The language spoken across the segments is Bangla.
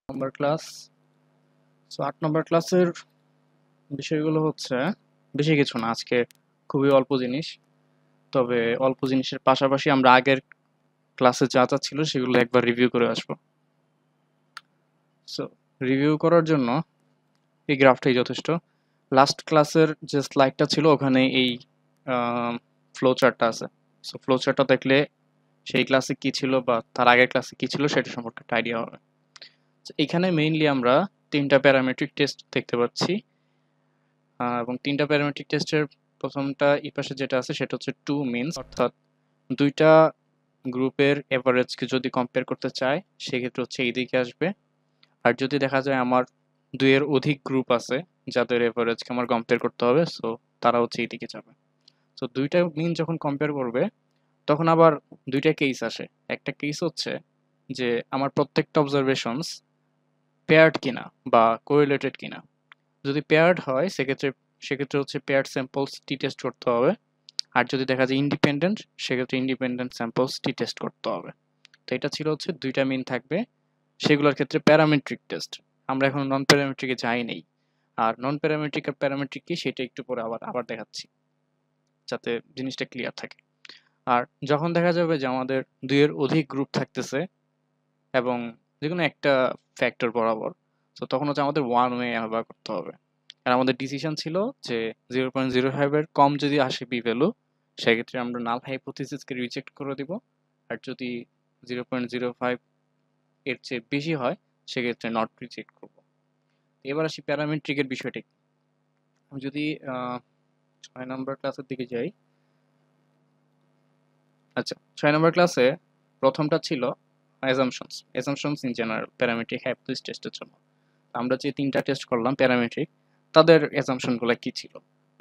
নম্বর ক্লাস। 8 নম্বর ক্লাসের বিষয়গুলো হচ্ছে বেশি কিছু না, আজকে খুবই অল্প জিনিস। তবে অল্প জিনিসের পাশাপাশি আমরা আগের ক্লাসে যা যা ছিল সেগুলো একবার রিভিউ করে আসবো। সো রিভিউ করার জন্য এই গ্রাফটাই যথেষ্ট। লাস্ট ক্লাসের যে স্লাইডটা ছিল ওখানে এই ফ্লো চার্টটা আছে। সো ফ্লো চার্টটা দেখলে সেই ক্লাসে কি ছিল বা তার আগের ক্লাসে কি ছিল সেটা সম্পর্কে একটা আইডিয়া হবে। এখানে মেইনলি আমরা 3টা প্যারামেট্রিক টেস্ট দেখতে পাচ্ছি, এবং 3টা প্যারামেট্রিক টেস্টের প্রথমটা এই পাশে যেটা আছে সেটা হচ্ছে টু মিনস, অর্থাৎ দুইটা গ্রুপের এভারেজকে যদি কম্পেয়ার করতে চায় সেক্ষেত্রে হচ্ছে এইদিকে আসবে। আর যদি দেখা যায় আমার দুইয়ের অধিক গ্রুপ আছে যাদের এভারেজকে আমার কম্পেয়ার করতে হবে, সো তারা হচ্ছে এইদিকে যাবে। তো দুইটা মিন যখন কম্পেয়ার করবে তখন আবার দুইটা কেস আসে। একটা কেস হচ্ছে যে আমার প্রত্যেকটা অবজারভেশনস পেয়ার্ড কিনা বা কোরিলেটেড কিনা। যদি পেয়ার্ড হয় সেক্ষেত্রে হচ্ছে পেয়ার্ড স্যাম্পলস টি টেস্ট করতে হবে। আর যদি দেখা যায় ইন্ডিপেন্ডেন্ট সেক্ষেত্রে ইন্ডিপেন্ডেন্ট স্যাম্পলস টি টেস্ট করতে হবে। তো এটা ছিল হচ্ছে দুইটা মিন থাকবে, সেগুলোর ক্ষেত্রে প্যারামেট্রিক টেস্ট। আমরা এখন নন প্যারামেট্রিকে যাই নেই। আর নন প্যারামেট্রিক আর প্যারামেট্রিক কি সেটা একটু পরে আবার আবার দেখাচ্ছি, যাতে জিনিসটা ক্লিয়ার থাকে। আর যখন দেখা যাবে যে আমাদের দুইয়ের অধিক গ্রুপ থাকতেছে এবং যেকোনো একটা ফ্যাক্টর বরাবর, তো তখন হচ্ছে আমাদের ওয়ান ওয়ে ব্যবহার করতে হবে। আর আমাদের ডিসিশন ছিল যে 0.05 এর কম যদি আসে পি ভ্যালু সেক্ষেত্রে আমরা নাল হাইপোথিসিসকে রিজেক্ট করে দিব। আর যদি 0.05 এর চেয়ে বেশি হয় সেক্ষেত্রে নট রিজেক্ট করব। এবার আসি প্যারামেট্রিকের বিষয়টি। আমি যদি 6 নম্বর ক্লাসের দিকে যাই। আচ্ছা, 6 নম্বর ক্লাসে প্রথমটা ছিল assumptions in general parametric hypothesis টেস্টের জন্য। আমরা যে 3টা টেস্ট করলাম প্যারামেট্রিক, তাদের অ্যাজাম্পশনগুলো কি ছিল?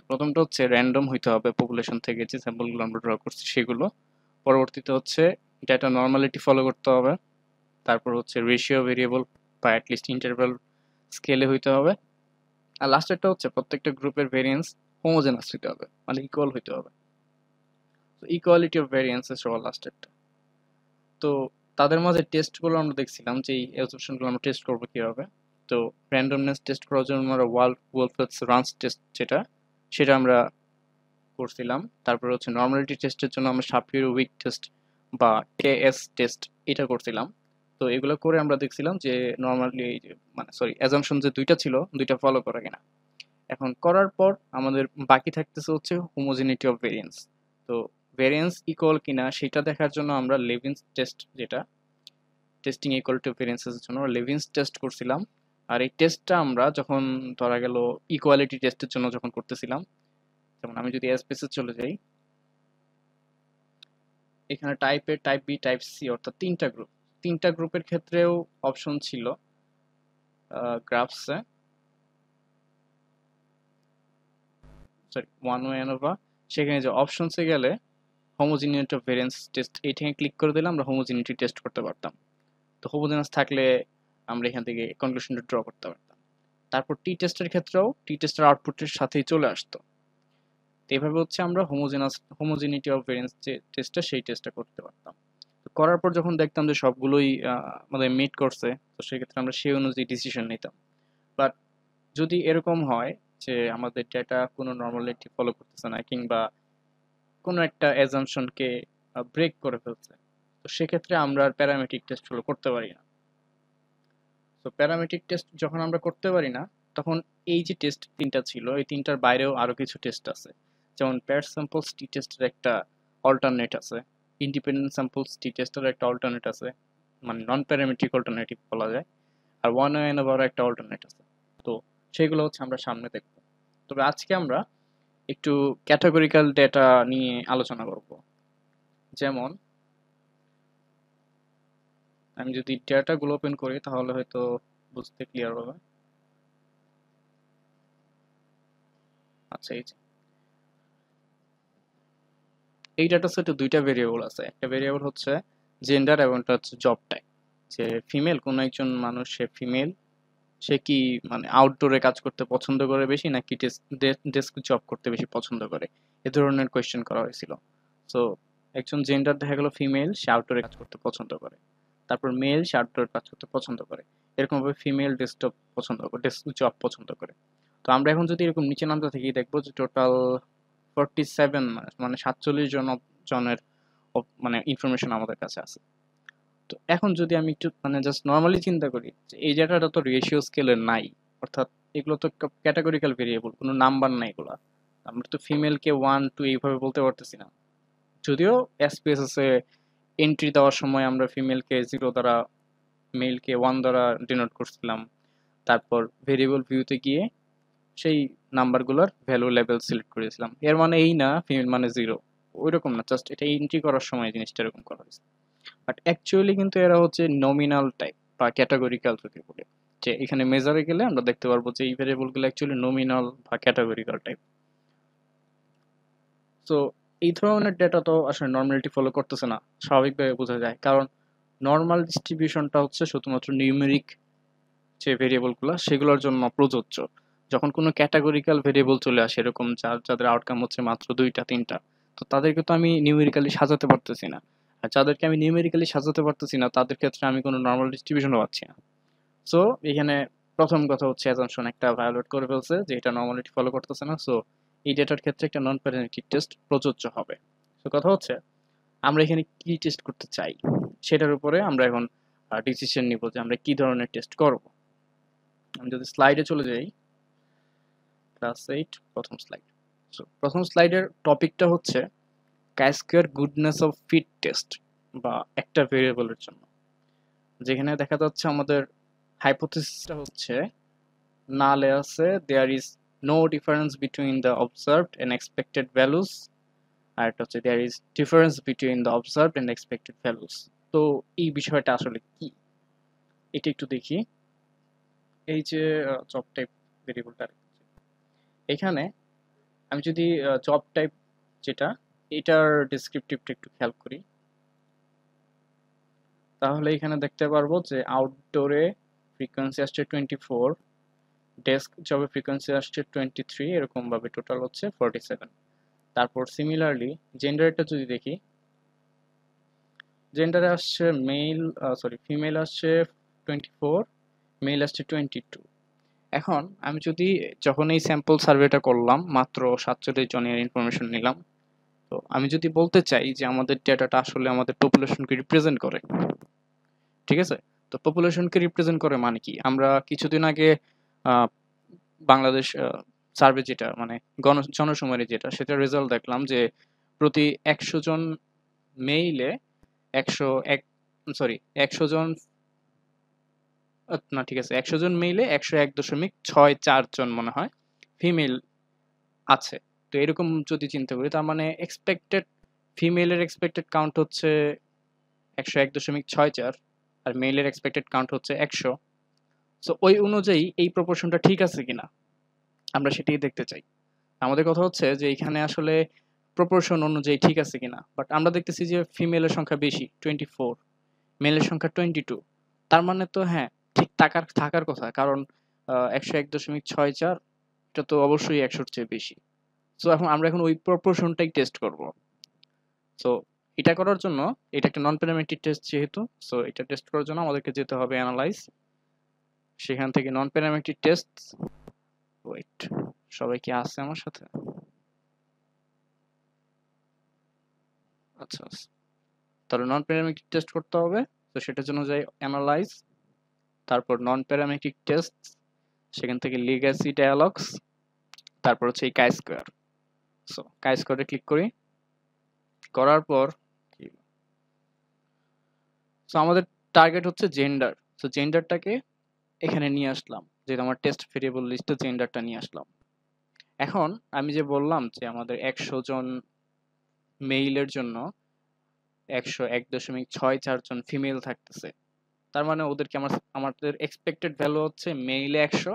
প্রথমটা হচ্ছে র্যান্ডম হইতে হবে, পপুলেশন থেকে যে স্যাম্পলগুলো আমরা ড্র করছি সেগুলো। পরবর্তীতে হচ্ছে এটা একটা নর্মালিটি ফলো করতে হবে। তারপর হচ্ছে রেশিও ভেরিয়েবল বা অ্যাটলিস্ট ইন্টারভ্যাল স্কেলে হইতে হবে। আর লাস্টেরটা হচ্ছে প্রত্যেকটা গ্রুপের ভেরিয়েন্স হোমোজেনাস হইতে হবে, মানে ইকুয়াল হইতে হবে। তো ইকুয়ালিটি অফ ভেরিয়েন্সেস সবার লাস্টেরটা। তো তাদের মাঝে টেস্টগুলো আমরা দেখছিলাম যে এই অ্যাসাম্পশনগুলো আমরা টেস্ট করবো কিভাবে। তো র্যান্ডমনেস টেস্ট করার জন্য আমরা ওয়ালফেটস রানস টেস্ট সেটা আমরা করছিলাম। তারপরে হচ্ছে নর্মালিটি টেস্টের জন্য আমরা শাপিরো উইক টেস্ট বা কেএস টেস্ট এটা করছিলাম। তো এগুলো করে আমরা দেখছিলাম যে নর্মালি মানে সরি অ্যাজাম্পশন যে দুইটা ছিল দুইটা ফলো করা কিনা। এখন করার পর আমাদের বাকি থাকতেছে হচ্ছে হোমোজেনিটি অফ ভেরিয়েন্স। তো ভেরিয়েন্স ইকুয়াল কিনা সেটা দেখার জন্য আমরা লেভিনস টেস্ট, যেটা টেস্টিং ইকুয়ালিটি অফ ভেরিয়েন্সের জন্য লেভিনস টেস্ট করছিলাম। আর এই টেস্টটা আমরা যখন ধরা গেল ইকুয়ালিটি টেস্টের জন্য যখন করতেছিলাম, যেমন আমি যদি এসপিএসে চলে যাই, এখানে টাইপ বি টাইপ সি অর্থাৎ 3টা গ্রুপের ক্ষেত্রেও অপশন ছিল গ্রাফসে, সরি ওয়ান ওয়ে অ্যানোভা। সেখানে যে অপশনসে গেলে হোমোজিনিটি অফ ভেরিয়েন্স টেস্ট এইখানে ক্লিক করে দিলে আমরা হোমোজিনিটি টেস্ট করতে পারতাম। তো হোমোজিনাস থাকলে আমরা এখান থেকে কনক্লুশনটা ড্র করতে পারতাম। তারপর টি টেস্টের ক্ষেত্রেও টি টেস্টের আউটপুটের সাথেই চলে আসতো। তো এভাবে হচ্ছে আমরা হোমোজিনিটি অফ ভেরিয়েন্স যে টেস্টটা সেই টেস্টটা করতে পারতাম। তো করার পর যখন দেখতাম যে সবগুলোই আমাদের মিট করছে, তো সেক্ষেত্রে আমরা সেই অনুযায়ী ডিসিশন নিতাম। বাট যদি এরকম হয় যে আমাদের ডেটা কোনো নর্মালিটি ফলো করতেছে না কিংবা কোনো একটা অ্যাজাম্পশনকে ব্রেক করে ফেলছে, তো সেক্ষেত্রে আমরা আর প্যারামেট্রিক টেস্টগুলো করতে পারি না। তো প্যারামেট্রিক টেস্ট যখন আমরা করতে পারি না, তখন এই যে টেস্ট 3টা ছিল এই 3টার বাইরেও আরো কিছু টেস্ট আছে। যেমন পেয়ার স্যাম্পলস টি টেস্টের একটা অল্টারনেট আছে, ইন্ডিপেন্ডেন্ট স্যাম্পলস টি টেস্টের একটা অল্টারনেট আছে, মানে নন প্যারামেট্রিক অল্টারনেটিভ বলা যায়। আর ওয়ান ওয়ে আবার একটা অল্টারনেট আছে। তো সেগুলো হচ্ছে আমরা সামনে দেখব। তবে আজকে আমরা একটু ক্যাটাগরিক্যাল ডেটা নিয়ে আলোচনা করব। যেমন আমি যদি ডেটাগুলো ওপেন করি তাহলে হয়তো বুঝতে ক্লিয়ার হবে। আচ্ছা, এই ডাটা সেটে দুইটা ভেরিয়েবল আছে। একটা ভেরিয়েবল হচ্ছে জেন্ডার এবং একটা হচ্ছে জব টাইপ। যে ফিমেল কোনো একজন মানুষ, সে ফিমেল, সে কি মানে আউটডোরে কাজ করতে পছন্দ করে বেশি নাকি ডেস্ক জব করতে বেশি পছন্দ করে, এ ধরনের কোয়েশ্চেন করা হয়েছিল। সো একজন জেন্ডার দেখা গেল ফিমেল, সে আউটডোরে কাজ করতে পছন্দ করে। তারপর মেল, সে আউটডোরে কাজ করতে পছন্দ করে। এরকম ভাবে ফিমেল ডেস্কটপ পছন্দ করে, ডেস্ক জব পছন্দ করে। তো আমরা এখন যদি এরকম নিচে নামতে থাকি দেখবো যে টোটাল 47 মানে 47 জনের মানে ইনফরমেশন আমাদের কাছে আছে। তো এখন যদি আমি একটু মানে জাস্ট নর্মালি চিন্তা করি যে এই ডাটাটা তো রেশিও স্কেলের নাই, অর্থাৎ এগুলো তো ক্যাটাগরিক্যাল ভেরিয়েবল, কোনো নাম্বার নাই এগুলা। আমরা তো ফিমেলকে 1 2 এইভাবে বলতে পারতেছি না। যদিও এসপিএসএস এ এন্ট্রি দেওয়ার সময় আমরা ফিমেলকে 0 দ্বারা, মেলকে 1 দ্বারা ডিনোট করছিলাম। তারপর ভেরিয়েবল ভিউতে গিয়ে সেই নাম্বারগুলোর ভ্যালু লেভেল সিলেক্ট করেছিলাম। এর মানে এই না ফিমেল মানে 0, ওইরকম না, জাস্ট এটা এন্ট্রি করার সময় জিনিসটা এরকম করা হয়েছে। বাট অ্যাকচুয়ালি কিন্তু এরা হচ্ছে নমিনাল টাইপ বা ক্যাটাগরিক্যাল যদি বলে, যে এখানে মেজারে গেলে আমরা দেখতে পারবো যে এই ভেরিয়েবলগুলো অ্যাকচুয়ালি নমিনাল বা ক্যাটাগরিক্যাল টাইপ। সো এই ধরনের ডেটা তো আসলে নর্মালিটি ফলো করতেছে না, স্বাভাবিকভাবে বোঝা যায়, কারণ নর্মাল ডিস্ট্রিবিউশনটা হচ্ছে শুধুমাত্র নিউমেরিক যে ভেরিয়েবলগুলো সেগুলোর জন্য প্রযোজ্য। যখন কোনো ক্যাটাগরিক্যাল ভেরিয়েবল চলে আসে এরকম যাদের আউটকাম হচ্ছে মাত্র 2টা 3টা, তো তাদেরকে তো আমি নিউমেরিক্যালি সাজাতে পারতেছি না। আর যাদেরকে আমি নিউমেরিক্যালি সাজাতে পারতেছি না তাদের ক্ষেত্রে আমি কোনো নর্মাল ডিস্ট্রিবিউশনও পাচ্ছি না। সো এখানে প্রথম কথা হচ্ছে অ্যাজাম্পশন একটা ভায়োলেট করে ফেলছে যে এটা নর্মালিটি ফলো করতেছে না। সো এই ডেটার ক্ষেত্রে একটা নন প্যারামেট্রিক টেস্ট প্রযোজ্য হবে। তো কথা হচ্ছে আমরা এখানে কি টেস্ট করতে চাই সেটার উপরে আমরা এখন ডিসিশন নিব যে আমরা কি ধরনের টেস্ট করব। আমি যদি স্লাইডে চলে যাই, ক্লাস 8 প্রথম স্লাইড। সো প্রথম স্লাইডের টপিকটা হচ্ছে কাই-স্কয়ার গুডনেস অফ ফিট টেস্ট বা একটা ভেরিয়েবলের জন্য, যেখানে দেখা যাচ্ছে আমাদের হাইপোথিসিসটা হচ্ছে নালে আছে there is no difference between the observed and expected values, আর একটা হচ্ছে there is difference between the observed and expected values. তো এই বিষয়টা আসলে কি এটা একটু দেখি। এই যে জব টাইপ ভেরিয়েবলটা, এখানে আমি যদি জব টাইপ যেটা, এটার ডেসক্রিপটিভটা একটু খেয়াল করি, তাহলে এখানে দেখতে পারবো যে আউটডোরে ফ্রিকোয়েন্সি আসছে 24, ডেস্ক জবে ফ্রিকোয়েন্সি আসছে 23, এরকম ভাবে টোটাল হচ্ছে 47। তারপর সিমিলারলি জেন্ডারটা যদি দেখি, জেন্ডারে আসছে মেল, সরি ফিমেল আসছে 24, মেল আসছে 22। এখন আমি যদি যখন এই স্যাম্পল সার্ভেটা করলাম মাত্র 47 জনের ইনফরমেশন নিলাম, তো আমি যদি বলতে চাই যে আমাদের ডেটাটা আসলে আমাদের পপুলেশনকে রিপ্রেজেন্ট করে, ঠিক আছে? তো পপুলেশনকে রিপ্রেজেন্ট করে মানে কি, আমরা কিছুদিন আগে আহ, বাংলাদেশ সার্ভে যেটা মানে জনশুমারি যেটা, সেটা রেজাল্ট দেখলাম যে প্রতি 100 জন মেইলে 101, সরি 100 জন, না ঠিক আছে, 100 জন মেইলে 101.64 জন মনে হয় ফিমেল আছে। তো এরকম যদি চিন্তা করি তার মানে এক্সপেক্টেড ফিমেলের এক্সপেক্টেড কাউন্ট হচ্ছে 101.64 আর মেলের এক্সপেক্টেড কাউন্ট হচ্ছে 100। সো ওই অনুযায়ী এই প্রপোর্শনটা ঠিক আছে কিনা আমরা সেটাই দেখতে চাই। আমাদের কথা হচ্ছে যে এখানে আসলে প্রপোর্শন অনুযায়ী ঠিক আছে কিনা, বাট আমরা দেখতেছি যে ফিমেলের সংখ্যা বেশি 24, মেলের সংখ্যা 22। তার মানে তো হ্যাঁ ঠিক থাকার থাকার কথা, কারণ 101.64 এটা তো অবশ্যই 100-র চেয়ে বেশি। সো আমরা এখন ওই প্রপোর্শনটাই টেস্ট করব। সো এটা করার জন্য, এটা একটা নন প্যারামেট্রিক টেস্ট যেহেতু, সো এটা টেস্ট করার জন্য আমাদেরকে যেতে হবে অ্যানালাইজ, সেখান থেকে নন প্যারামেট্রিক টেস্ট। ওয়েট, সবাই কি আছে আমার সাথে? আচ্ছা আচ্ছা। তাহলে নন প্যারামেট্রিক টেস্ট করতে হবে। তো সেটার জন্য যাই অ্যানালাইজ, তারপর নন প্যারামেট্রিক টেস্ট, সেখান থেকে লিগ্যাসি ডায়ালগস, তারপর হচ্ছে এই কাই-স্কয়ার। সো কাই-স্কয়ারে ক্লিক করি, করার পর সো আমাদের টার্গেট হচ্ছে জেন্ডার। সো জেন্ডারটাকে এখানে নিয়ে আসলাম, যে আমার টেস্ট ভেরিয়েবল লিস্টে জেন্ডারটা নিয়ে আসলাম। এখন আমি যে বললাম যে আমাদের 100 জন মেইলের জন্য 101.64 জন ফিমেল থাকতেছে, তার মানে ওদেরকে আমাদের এক্সপেক্টেড ভ্যালু হচ্ছে মেইলে 100,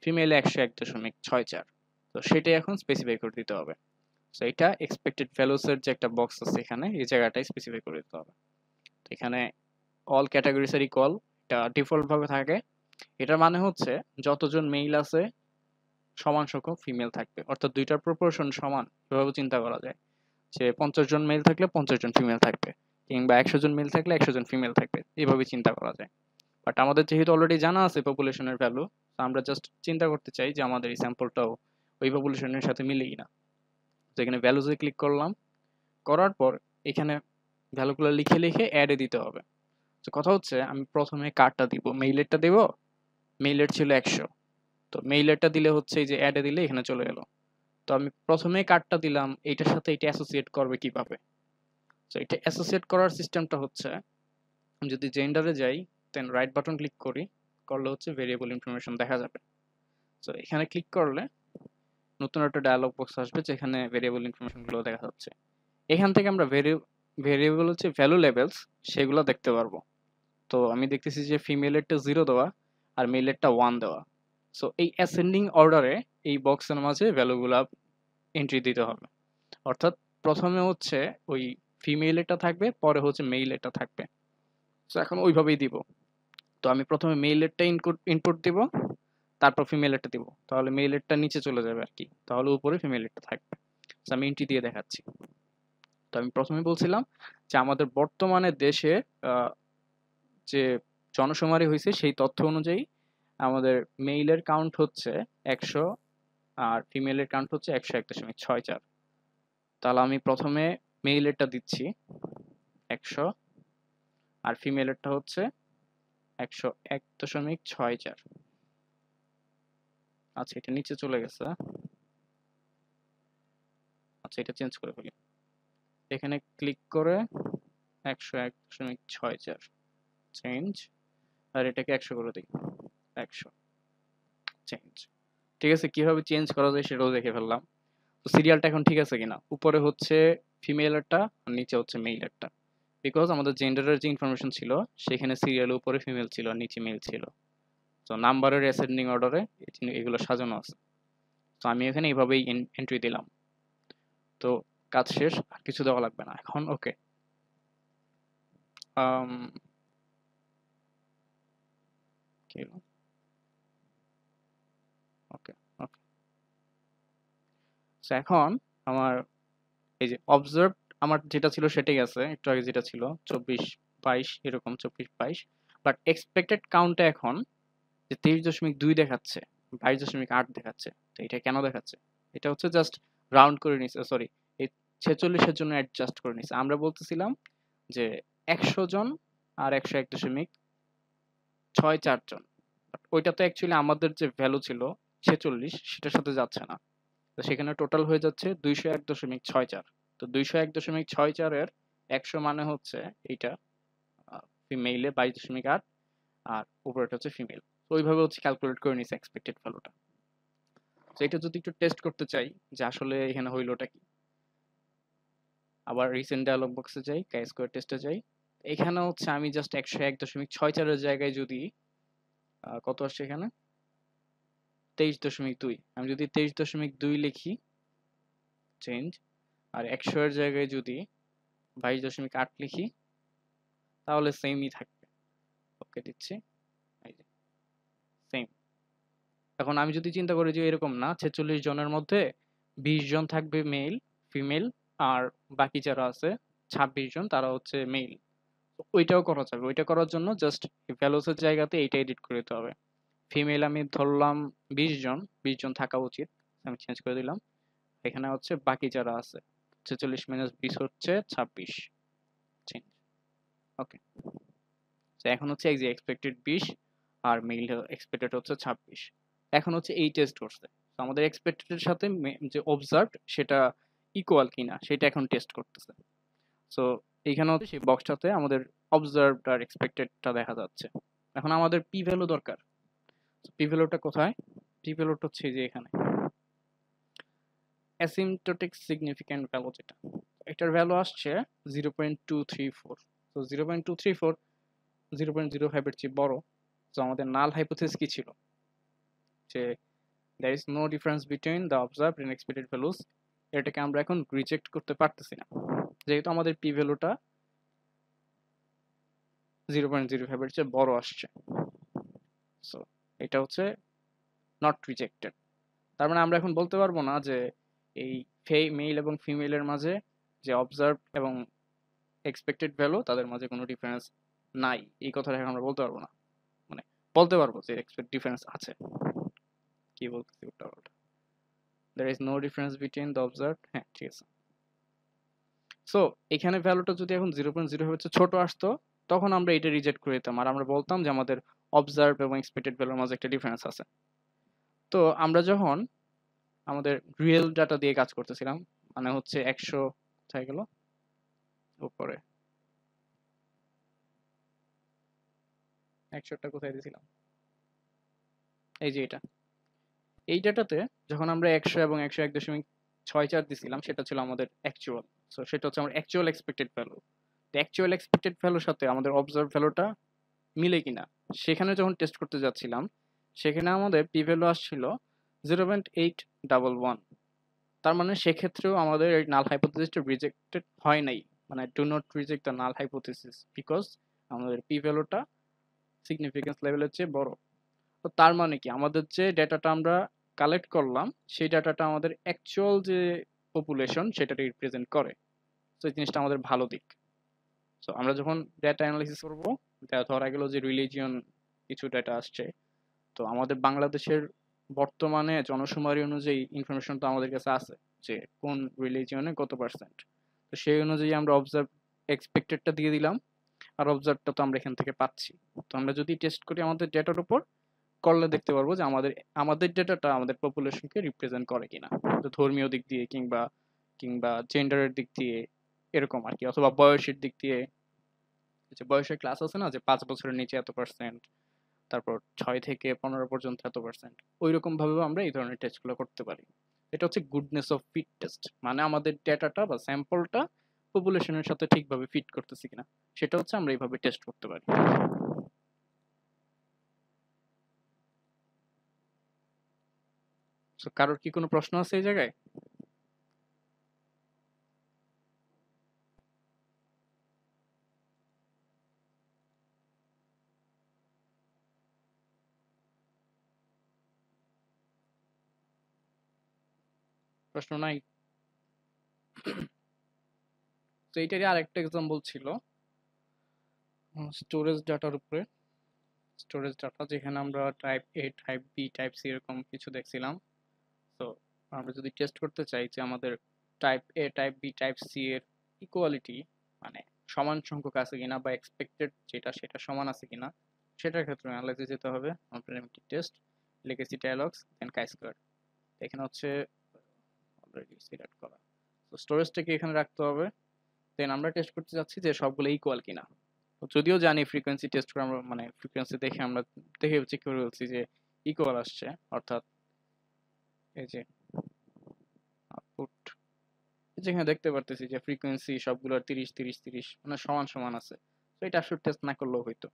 ফিমেলে 101.64। তো সেটাই এখন স্পেসিফাই করে দিতে হবে। তো এটা এক্সপেক্টেড ভ্যালুস এর যে একটা বক্স আছে এখানে, এই জায়গাটাই স্পেসিফাই করে দিতে হবে। তো এখানে অল ক্যাটাগরিজ আর ইকুয়াল, এটা ডিফল্ট ভাবে থাকে। এটার মানে হচ্ছে যতজন মেইল আছে সমান সংখ্যক ফিমেল থাকবে, অর্থাৎ দুইটার প্রপোর্শন সমান, এভাবে চিন্তা করা যায় যে 50 জন মেল থাকলে 50 জন ফিমেল থাকবে, কিংবা 100 জন মেল থাকলে 100 জন ফিমেল থাকবে, এইভাবে চিন্তা করা যায়। বাট আমাদের যেহেতু অলরেডি জানা আছে পপুলেশনের ভ্যালু, আমরা জাস্ট চিন্তা করতে চাই যে আমাদের এই স্যাম্পলটাও ওই পপুলেশনের সাথে মিলে কিনা। তো এখানে ভ্যালুজে ক্লিক করলাম, করার পর এখানে ভ্যালুগুলো লিখে লিখে অ্যাডে দিতে হবে। তো কথা হচ্ছে আমি প্রথমে কারটা দিব, মেইলেরটা দেব, মেইলের ছিল 100, তো মেইলেরটা দিলে হচ্ছে এই যে অ্যাডে দিলে এখানে চলে গেল। তো আমি প্রথমে কার্ডটা দিলাম, এইটার সাথে এটা অ্যাসোসিয়েট করবে কিভাবে? তো এটা অ্যাসোসিয়েট করার সিস্টেমটা হচ্ছে, আমি যদি জেন্ডারে যাই দেন রাইট বাটন ক্লিক করি, করলে হচ্ছে ভেরিয়েবল ইনফরমেশন দেখা যাবে। তো এখানে ক্লিক করলে নতুন একটা ডায়ালগ বক্স আসবে যেখানে ভেরিয়েবল ইনফরমেশনগুলো দেখা যাচ্ছে। এখান থেকে আমরা ভেরিয়েবল হচ্ছে ভ্যালু লেভেলস সেগুলো দেখতে পারবো। তো আমি দেখতেছি যে ফিমেলেরটা 0 দেওয়া আর মেলেরটা 1 দেওয়া। সো এই অ্যাসেন্ডিং অর্ডারে এই বক্সের মাঝে ভ্যালুগুলা এন্ট্রি দিতে হবে। অর্থাৎ প্রথমে হচ্ছে ওই ফিমেলেরটা থাকবে, পরে হচ্ছে মেইলেরটা থাকবে। সো এখন ওইভাবেই দিব। তো আমি প্রথমে মেইলেরটা ইনপুট দিব, তারপর ফিমেলেরটা দিব, তাহলে মেইলেরটা নিচে চলে যাবে আর কি, তাহলে উপরে ফিমেলেরটা থাকবে। তো আমি এন্ট্রি দিয়ে দেখাচ্ছি। তো আমি প্রথমে বলছিলাম যে আমাদের বর্তমানে দেশে যে জনশুমারি হয়েছে সেই তথ্য অনুযায়ী আমাদের মেইলের কাউন্ট হচ্ছে 100 আর ফিমেলের কাউন্ট হচ্ছে 101.64। তাহলে আমি প্রথমে মেইলেরটা দিচ্ছি 100 আর ফিমেলেরটা হচ্ছে 101.64। আচ্ছা এটা নিচে চলে গেছে, আচ্ছা এটা চেঞ্জ করে ফেলি। এখানে ক্লিক করে 101.64 চেঞ্জ, আর এটাকে 100 করে দিই, 100 চেঞ্জ। ঠিক আছে, কিভাবে চেঞ্জ করা যায় সেটাও দেখে ফেললাম। তো সিরিয়ালটা এখন ঠিক আছে কিনা, উপরে হচ্ছে ফিমেলেরটা আর নিচে হচ্ছে মেইলেরটা, বিকজ আমাদের জেন্ডারের যে ইনফরমেশন ছিল সেখানে সিরিয়ালের উপরে ফিমেল ছিল আর নিচে মেল ছিল। তো নাম্বারের অ্যাসেন্ডিং অর্ডারে এগুলো সাজানো আছে। তো আমি এখানে এইভাবেই এন্ট্রি দিলাম। তো কাজ শেষ, আর কিছু দেওয়া লাগবে না এখন। ওকে, ওকে ওকে। সো এখন আমার এই যে অবজার্ভ আমার যেটা ছিল সেটাই আছে, একটু আগে যেটা ছিল 24-22 এরকম, 24-22, বাট এক্সপেক্টেড কাউন্টে এখন যে 23.2 দেখাচ্ছে, 22.8 দেখাচ্ছে। তো এটা কেন দেখাচ্ছে? এটা হচ্ছে জাস্ট রাউন্ড করে নিছে, সরি, এই 46-এর জন্য অ্যাডজাস্ট করে নিছে। আমরা বলতেছিলাম যে 100 জন আর 101.64 জন, ওইটা তো অ্যাকচুয়ালি আমাদের যে ভ্যালু ছিল 46 সেটার সাথে যাচ্ছে না। তো সেখানে টোটাল হয়ে যাচ্ছে 201.64। তো 201.64 এর 100 মানে হচ্ছে এইটা ফিমেইলে 22.8, আর উপরেটা হচ্ছে ফিমেল। তো ওইভাবে হচ্ছে ক্যালকুলেট করে নিছে এক্সপেক্টেড ভ্যালুটা। তো এটা যদি একটু টেস্ট করতে চাই যে আসলে এখানে হইলোটা কি, আবার রিসেন্ট ডায়ালগ বক্সে যাই, কাই স্কোয়ার টেস্টে যাই। এখানে হচ্ছে আমি জাস্ট 101.64 এর জায়গায় যদি কত আসছে এখানে 23.2, আমি যদি 23.2 লিখি চেঞ্জ, আর 100 এর জায়গায় যদি 22.8 লিখি তাহলে সেমই থাকবে। ওকে দিচ্ছি, এই যে সেম। এখন আমি যদি চিন্তা করি যে এরকম না, 46 জনের মধ্যে 20 জন থাকবে মেল, ফিমেল, আর বাকি যারা আছে 26 জন তারা হচ্ছে মেল, ওইটাও করা যাবে। ওইটা করার জন্য জাস্ট ভ্যালুসের জায়গাতে এইটা এডিট করে দিতে হবে। ফিমেল আমি ধরলাম 20 জন, 20 জন থাকা উচিত, আমি চেঞ্জ করে দিলাম। এখানে হচ্ছে বাকি যারা আছে 46 - 20 হচ্ছে 26 চেঞ্জ। ওকে, তো এখন হচ্ছে এই যে এক্সপেক্টেড 20 আর মেইল এক্সপেক্টেড হচ্ছে 26। এখন হচ্ছে এই টেস্ট করছে, তো আমাদের এক্সপেক্টেড এর সাথে যে অবজার্ভড সেটা ইকুয়াল কিনা সেটা এখন টেস্ট করতেছে। সো এইখানে হচ্ছে সেই বক্সটাতে আমাদের অবজার্ভড আর এক্সপেক্টেডটা দেখা যাচ্ছে। এখন আমাদের পি ভ্যালু দরকার। পি ভ্যালুটা কোথায়? পি ভ্যালুটা হচ্ছে এই যে এখানে অ্যাসিম্পটোটিক সিগনিফিক্যান্ট ভ্যালু, যেটা এটার ভ্যালু আসছে 0.234। তো 0.234 0.05 এর চেয়ে বড়। তো আমাদের নাল হাইপোথিসিস কি ছিল? যে there is no difference between the observed and expected values, এটাকে আমরা এখন রিজেক্ট করতে পারতেছি না, যেহেতু আমাদের পি ভ্যালুটা 0.05 এর চেয়ে বড় আসছে। সো এটা হচ্ছে নট রিজেক্টেড। তার মানে আমরা এখন বলতে পারবো না যে এই মেল এবং ফিমেলের মাঝে যে অবজার্ভ এবং এক্সপেক্টেড ভ্যালু তাদের মাঝে কোনো ডিফারেন্স নাই, এই কথাটা এখন আমরা বলতে পারবো না। বলতে পারবো যে এক্সপেক্ট ডিফারেন্স আছে। কি বলতেছি ওটা ওটা there is no difference between the observed, হ্যাঁ ঠিক আছে। সো এখানে ভ্যালুটা যদি এখন 0.0 হচ্ছে ছোট আসতো, তখন আমরা এটা রিজেক্ট করে দিতাম আর আমরা বলতাম যে আমাদের অবজার্ভ এবং এক্সপেক্টেড ভ্যালুর মাঝে একটা ডিফারেন্স আছে। তো আমরা যখন আমাদের রিয়েল ডাটা দিয়ে কাজ করতেছিলাম, মানে হচ্ছে 100 কোথায় গেল উপরে, 100টা কোথায় দিয়েছিলাম, এই যে এটা, এই ডাটাতে যখন আমরা 100 এবং 101.64 দিছিলাম সেটা ছিল আমাদের অ্যাকচুয়াল। সো সেটা হচ্ছে আমার অ্যাকচুয়াল এক্সপেক্টেড ভ্যালু। তো অ্যাকচুয়াল এক্সপেক্টেড ভ্যালুর সাথে আমাদের অবজার্ভ ভ্যালুটা মিলে কিনা সেখানে যখন টেস্ট করতে যাচ্ছিলাম, সেখানে আমাদের পি ভ্যালু আসছিল 0.811। তার মানে সেক্ষেত্রেও আমাদের এই নাল হাইপোথিসিসটা রিজেক্টেড হয় নাই, মানে do not reject the null hypothesis because আমাদের পি ভ্যালুটা সিগনিফিকেন্স লেভেলের চেয়ে বড়। তো তার মানে কি আমাদের যে ডেটাটা আমরা কালেক্ট করলাম সেই ডাটাটা আমাদের অ্যাকচুয়াল যে পপুলেশন সেটা রিপ্রেজেন্ট করে। তো এই জিনিসটা আমাদের ভালো দিক। সো আমরা যখন ডেটা অ্যানালাইসিস করবো, ধরা গেল যে রিলিজিয়ন কিছু ডেটা আসছে, তো আমাদের বাংলাদেশের বর্তমানে জনশুমারি অনুযায়ী ইনফরমেশন তো আমাদের কাছে আছে যে কোন রিলিজিয়নে কত পার্সেন্ট। তো সেই অনুযায়ী আমরা অবজার্ভ এক্সপেক্টেডটা দিয়ে দিলাম, আর অবজার্ভটা তো আমরা এখান থেকে পাচ্ছি। তো আমরা যদি টেস্ট করি আমাদের ডেটার উপর, করলে দেখতে পারবো যে আমাদের আমাদের ডেটাটা আমাদের পপুলেশনকে রিপ্রেজেন্ট করে কিনা, তো ধর্মীয় দিক দিয়ে কিংবা কিংবা জেন্ডারের দিক দিয়ে এরকম আর কি, অথবা বয়সের দিক দিয়ে, যে বয়সের ক্লাস আছে না যে 5 বছরের নিচে এত পার্সেন্ট, তারপর 6 থেকে 15 পর্যন্ত এত পার্সেন্ট, ওই রকম ভাবেও আমরা এই ধরনের টেস্টগুলো করতে পারি। এটা হচ্ছে গুডনেস অফ ফিট টেস্ট, মানে আমাদের ডেটাটা বা স্যাম্পলটা পপুলেশনের সাথে ঠিকভাবে ফিট করতেছি কিনা, সেটা হচ্ছে আমরা এইভাবে টেস্ট করতে পারি। So, কারোর কি কোনো প্রশ্ন আছে এই জায়গায়? প্রশ্ন নাই? তো এইটারই আরেকটা এক্সাম্পল ছিল স্টোরেজ ডাটার উপরে। স্টোরেজ ডাটা যেখানে আমরা টাইপ এ, টাইপ বি, টাইপ সি এরকম কিছু দেখছিলাম। তো আমরা যদি টেস্ট করতে চাই যে আমাদের টাইপ এ, টাইপ বি, টাইপ সি এর ইকুয়ালিটি, মানে সমান সংখ্যক আছে কিনা বা এক্সপেক্টেড যেটা সেটা সমান আছে কিনা, সেটার ক্ষেত্রে অ্যানালাইসিস যেতে হবে কম্প্লিমেন্টারি টেস্ট, লেগেসি ডায়ালগস, দেন কাই স্কোয়ার। এখানে হচ্ছে অলরেডি সিলেক্ট করা। তো স্টোরেজটাকে এখানে রাখতে হবে। দেন আমরা টেস্ট করতে যাচ্ছি যে সবগুলো ইকুয়াল কিনা। তো যদিও জানি ফ্রিকোয়েন্সি টেস্ট করে আমরা, মানে ফ্রিকোয়েন্সি দেখে আমরা দেখে চেক করে বলছি যে ইকুয়াল আসছে, অর্থাৎ এই যে আউটপুট যেখানে দেখতে পারতেছি যে ফ্রিকোয়েন্সি সবগুলোর 30 30 30 মানে সমান সমান আছে। তো এটা আসলে টেস্ট না করলেও হইতো।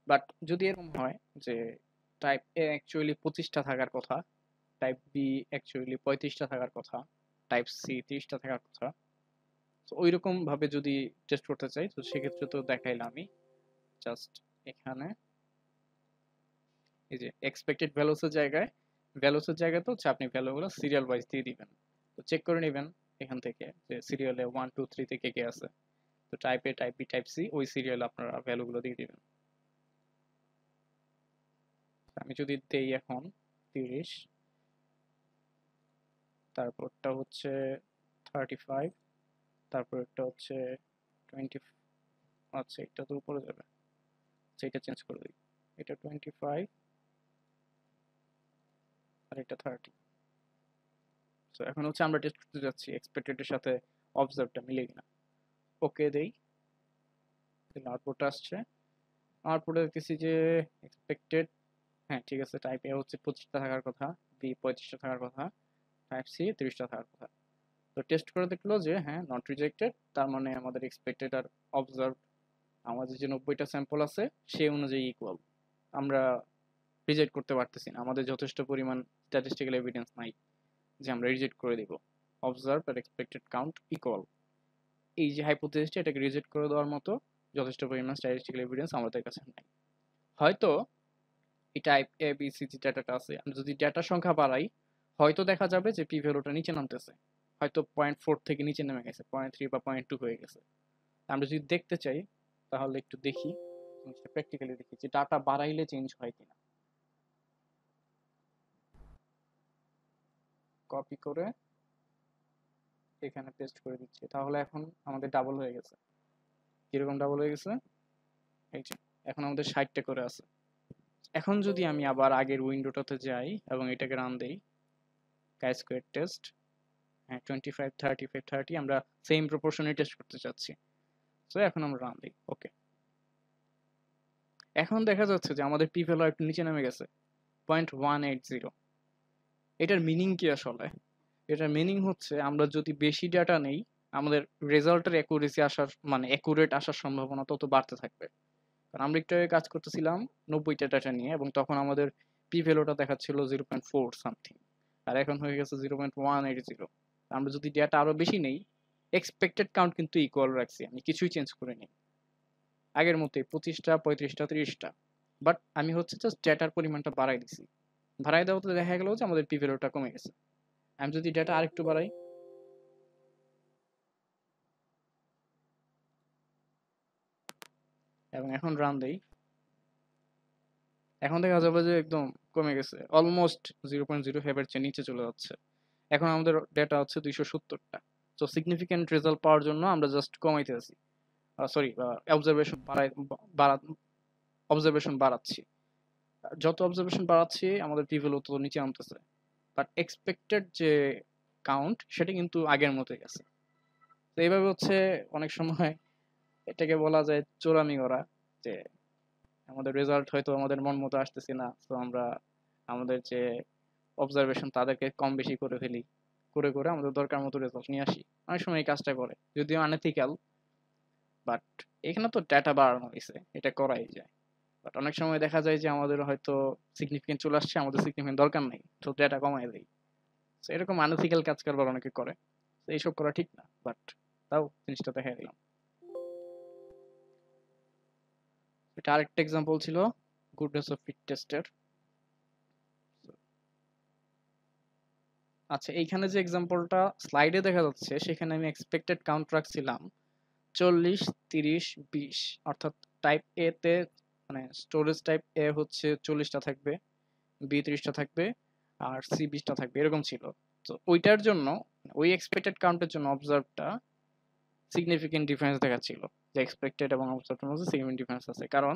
বাট যদি এরকম হয় যে টাইপ এ অ্যাকচুয়ালি 25টা থাকার কথা, টাইপ বি অ্যাকচুয়ালি 35টা থাকার কথা, টাইপ সি 30টা থাকার কথা, তো ওইরকম ভাবে যদি টেস্ট করতে চাই তো সেক্ষেত্রে তো দেখাইলাম আমি জাস্ট এখানে এই যে এক্সপেক্টেড ভ্যালুসের জায়গায় তো হচ্ছে আপনি ভ্যালুগুলো সিরিয়াল ওয়াইজ দিয়ে দিবেন। তো চেক করে নেবেন এখান থেকে যে সিরিয়ালে 1 2 3 থেকে কে আছে। তো টাইপ এ, টাইপ বি, টাইপ সি ওই সিরিয়ালে আপনারা ভ্যালুগুলো দিয়ে দিবেন। আমি যদি দেই এখন 30, তারপরটা হচ্ছে 35, তারপরটা হচ্ছে 20, আচ্ছা এটা তো উপরে যাবে, আচ্ছা এটা চেঞ্জ করে দিই, এটা 25 আর এটা 30। তো এখন হচ্ছে আমরা টেস্ট করতে যাচ্ছি এক্সপেক্টেড এর সাথে অবজার্ভটা মিলে কিনা। ওকে দেই, আউটপুট আসছে। আউটপুটে দেখতেছি যে এক্সপেক্টেড, হ্যাঁ ঠিক আছে, টাইপ এ হচ্ছে 25টা থাকার কথা, বি 35টা থাকার কথা, টাইপ সি 30টা থাকার কথা। তো টেস্ট করে দেখলো যে হ্যাঁ নট রিজেক্টেড, তার মানে আমাদের এক্সপেক্টেড আর অবজার্ভ আমাদের যে 90টা স্যাম্পল আছে সেই অনুযায়ী ইকুয়াল। আমরা রিজেক্ট করতে পারতেছি না, আমাদের যথেষ্ট পরিমাণ স্ট্যাটিস্টিক্যাল এভিডেন্স নাই যে আমরা রিজেক্ট করে দিব। Observe are expected count equal, এই যে হাইপোথিসিসটা এটাকে রিজেক্ট করে দেওয়ার মতো যথেষ্ট পরিমাণ স্ট্যাটিস্টিক্যাল এভিডেন্স আমাদের কাছে নাই। হয়তো এই টাইপ এ বি সি যে ডাটাটা আছে, আমরা যদি ডাটার সংখ্যা বাড়াই হয়তো দেখা যাবে যে পি ভ্যালুটা নিচে নামতেছে, হয়তো 0.4 থেকে নিচে নেমে গেছে, 0.3 বা 0.2 হয়ে গেছে। আমরা যদি দেখতে চাই তাহলে একটু দেখি জিনিসটা প্র্যাকটিক্যালি দেখি যে ডাটা বাড়াইলে চেঞ্জ হয় কিনা। কপি করে এখানে পেস্ট করে দিচ্ছি, তাহলে এখন আমাদের ডাবল হয়ে গেছে। কিরকম ডাবল হয়ে গেছে? এই যে এখন আমাদের 60টা করে আছে। এখন যদি আমি আবার আগের উইন্ডোটাতে যাই এবং এটাকে রান দেই, কাই স্কোয়ার টেস্ট, হ্যাঁ 25 35 30 আমরা সেম প্রপোর্শনে টেস্ট করতে চাচ্ছি। সো এখন আমরা রান দিই, ওকে। এখন দেখা যাচ্ছে যে আমাদের পি ভ্যালু একটু নিচে নেমে গেছে, 0.180। এটার মিনিং কি আসলে? এটার মিনিং হচ্ছে আমরা যদি বেশি ডাটা নেই, আমাদের রেজাল্টের অ্যাকুরেসি আসার মানে অ্যাকুরেট আসার সম্ভাবনা তত বাড়তে থাকবে। কারণ আমরা একটু আগে কাজ করতেছিলাম 90টা ডাটা নিয়ে, এবং তখন আমাদের পি ভ্যালুটা দেখাচ্ছিল 0.4 সামথিং, আর এখন হয়ে গেছে 0.180। আমরা যদি ডাটা আরো বেশি নেই, এক্সপেক্টেড কাউন্ট কিন্তু ইকুয়াল রাখছি, আমি কিছুই চেঞ্জ করে নিই আগের মতোই 25টা 35টা 30টা। বাট আমি হচ্ছে জাস্ট ডেটার পরিমাণটা বাড়াই দিছি। বাড়াই দেওয়াতে দেখা গেল যে আমাদের পি ভ্যালুটা কমে গেছে। আমি যদি ডেটা আরেকটু বাড়াই এবং এখন রান দেই, এখন দেখা যাবে যে একদম কমে গেছে, অলমোস্ট 0.05 এর চেয়ে নিচে চলে যাচ্ছে। এখন আমাদের ডেটা হচ্ছে 270টা। তো সিগনিফিক্যান্ট রেজাল্ট পাওয়ার জন্য আমরা জাস্ট কমাইতে আছি, সরি অবজারভেশন অবজারভেশন বাড়াচ্ছি। যত অবজারভেশন বাড়াচ্ছি আমাদের পি ভ্যালু তত নিচে নামতেছে, বাট এক্সপেক্টেড যে কাউন্ট সেটা কিন্তু আগের মতোই আছে। তো এইভাবে হচ্ছে অনেক সময় এটাকে বলা যায় চোরামি করা, যে আমাদের রেজাল্ট হয়তো আমাদের মন মতো আসতেছে না, তো আমরা আমাদের যে অবজারভেশন তাদেরকে কম বেশি করে ফেলি, করে করে আমাদের দরকার মতো রেজাল্ট নিয়ে আসি। অনেক সময় এই কাজটা করে, যদিও আনএথিক্যাল, বাট এখানে তো ডেটা বাড়ানো হয়েছে, এটা করাই যায়। বাট অনেক সময় দেখা যায় যে আমাদের হয়তো সিগনিফিকেন্ট চলে আসছে, আমাদের সিগনিফিকেন্ট দরকার নেই, তো ডেটা কমাই দেয়। তো এরকম আনএথিক্যাল কাজ কারবার অনেকে করে, তো এইসব করা ঠিক না, বাট তাও জিনিসটা দেখা দিলাম। এটা আরেকটা এক্সাম্পল ছিল গুডনেস অফ ফিট টেস্টের। আচ্ছা, এইখানে যে এক্সাম্পলটা স্লাইডে দেখা যাচ্ছে সেখানে আমি এক্সপেক্টেড কাউন্ট রাখছিলাম 40 30 20, অর্থাৎ টাইপ এ তে মানে স্টোরেজ টাইপ এ হচ্ছে 40টা থাকবে, বি 30টা থাকবে, আর সি 20টা থাকবে, এরকম ছিল। তো ওইটার জন্য ওই এক্সপেক্টেড কাউন্টের জন্য অবজার্ভটা সিগনিফিকেন্ট ডিফারেন্স দেখাচ্ছিল, যে এক্সপেক্টেড এবং অবজার্ভের মধ্যে সিগনিফিকেন্ট ডিফারেন্স আছে, কারণ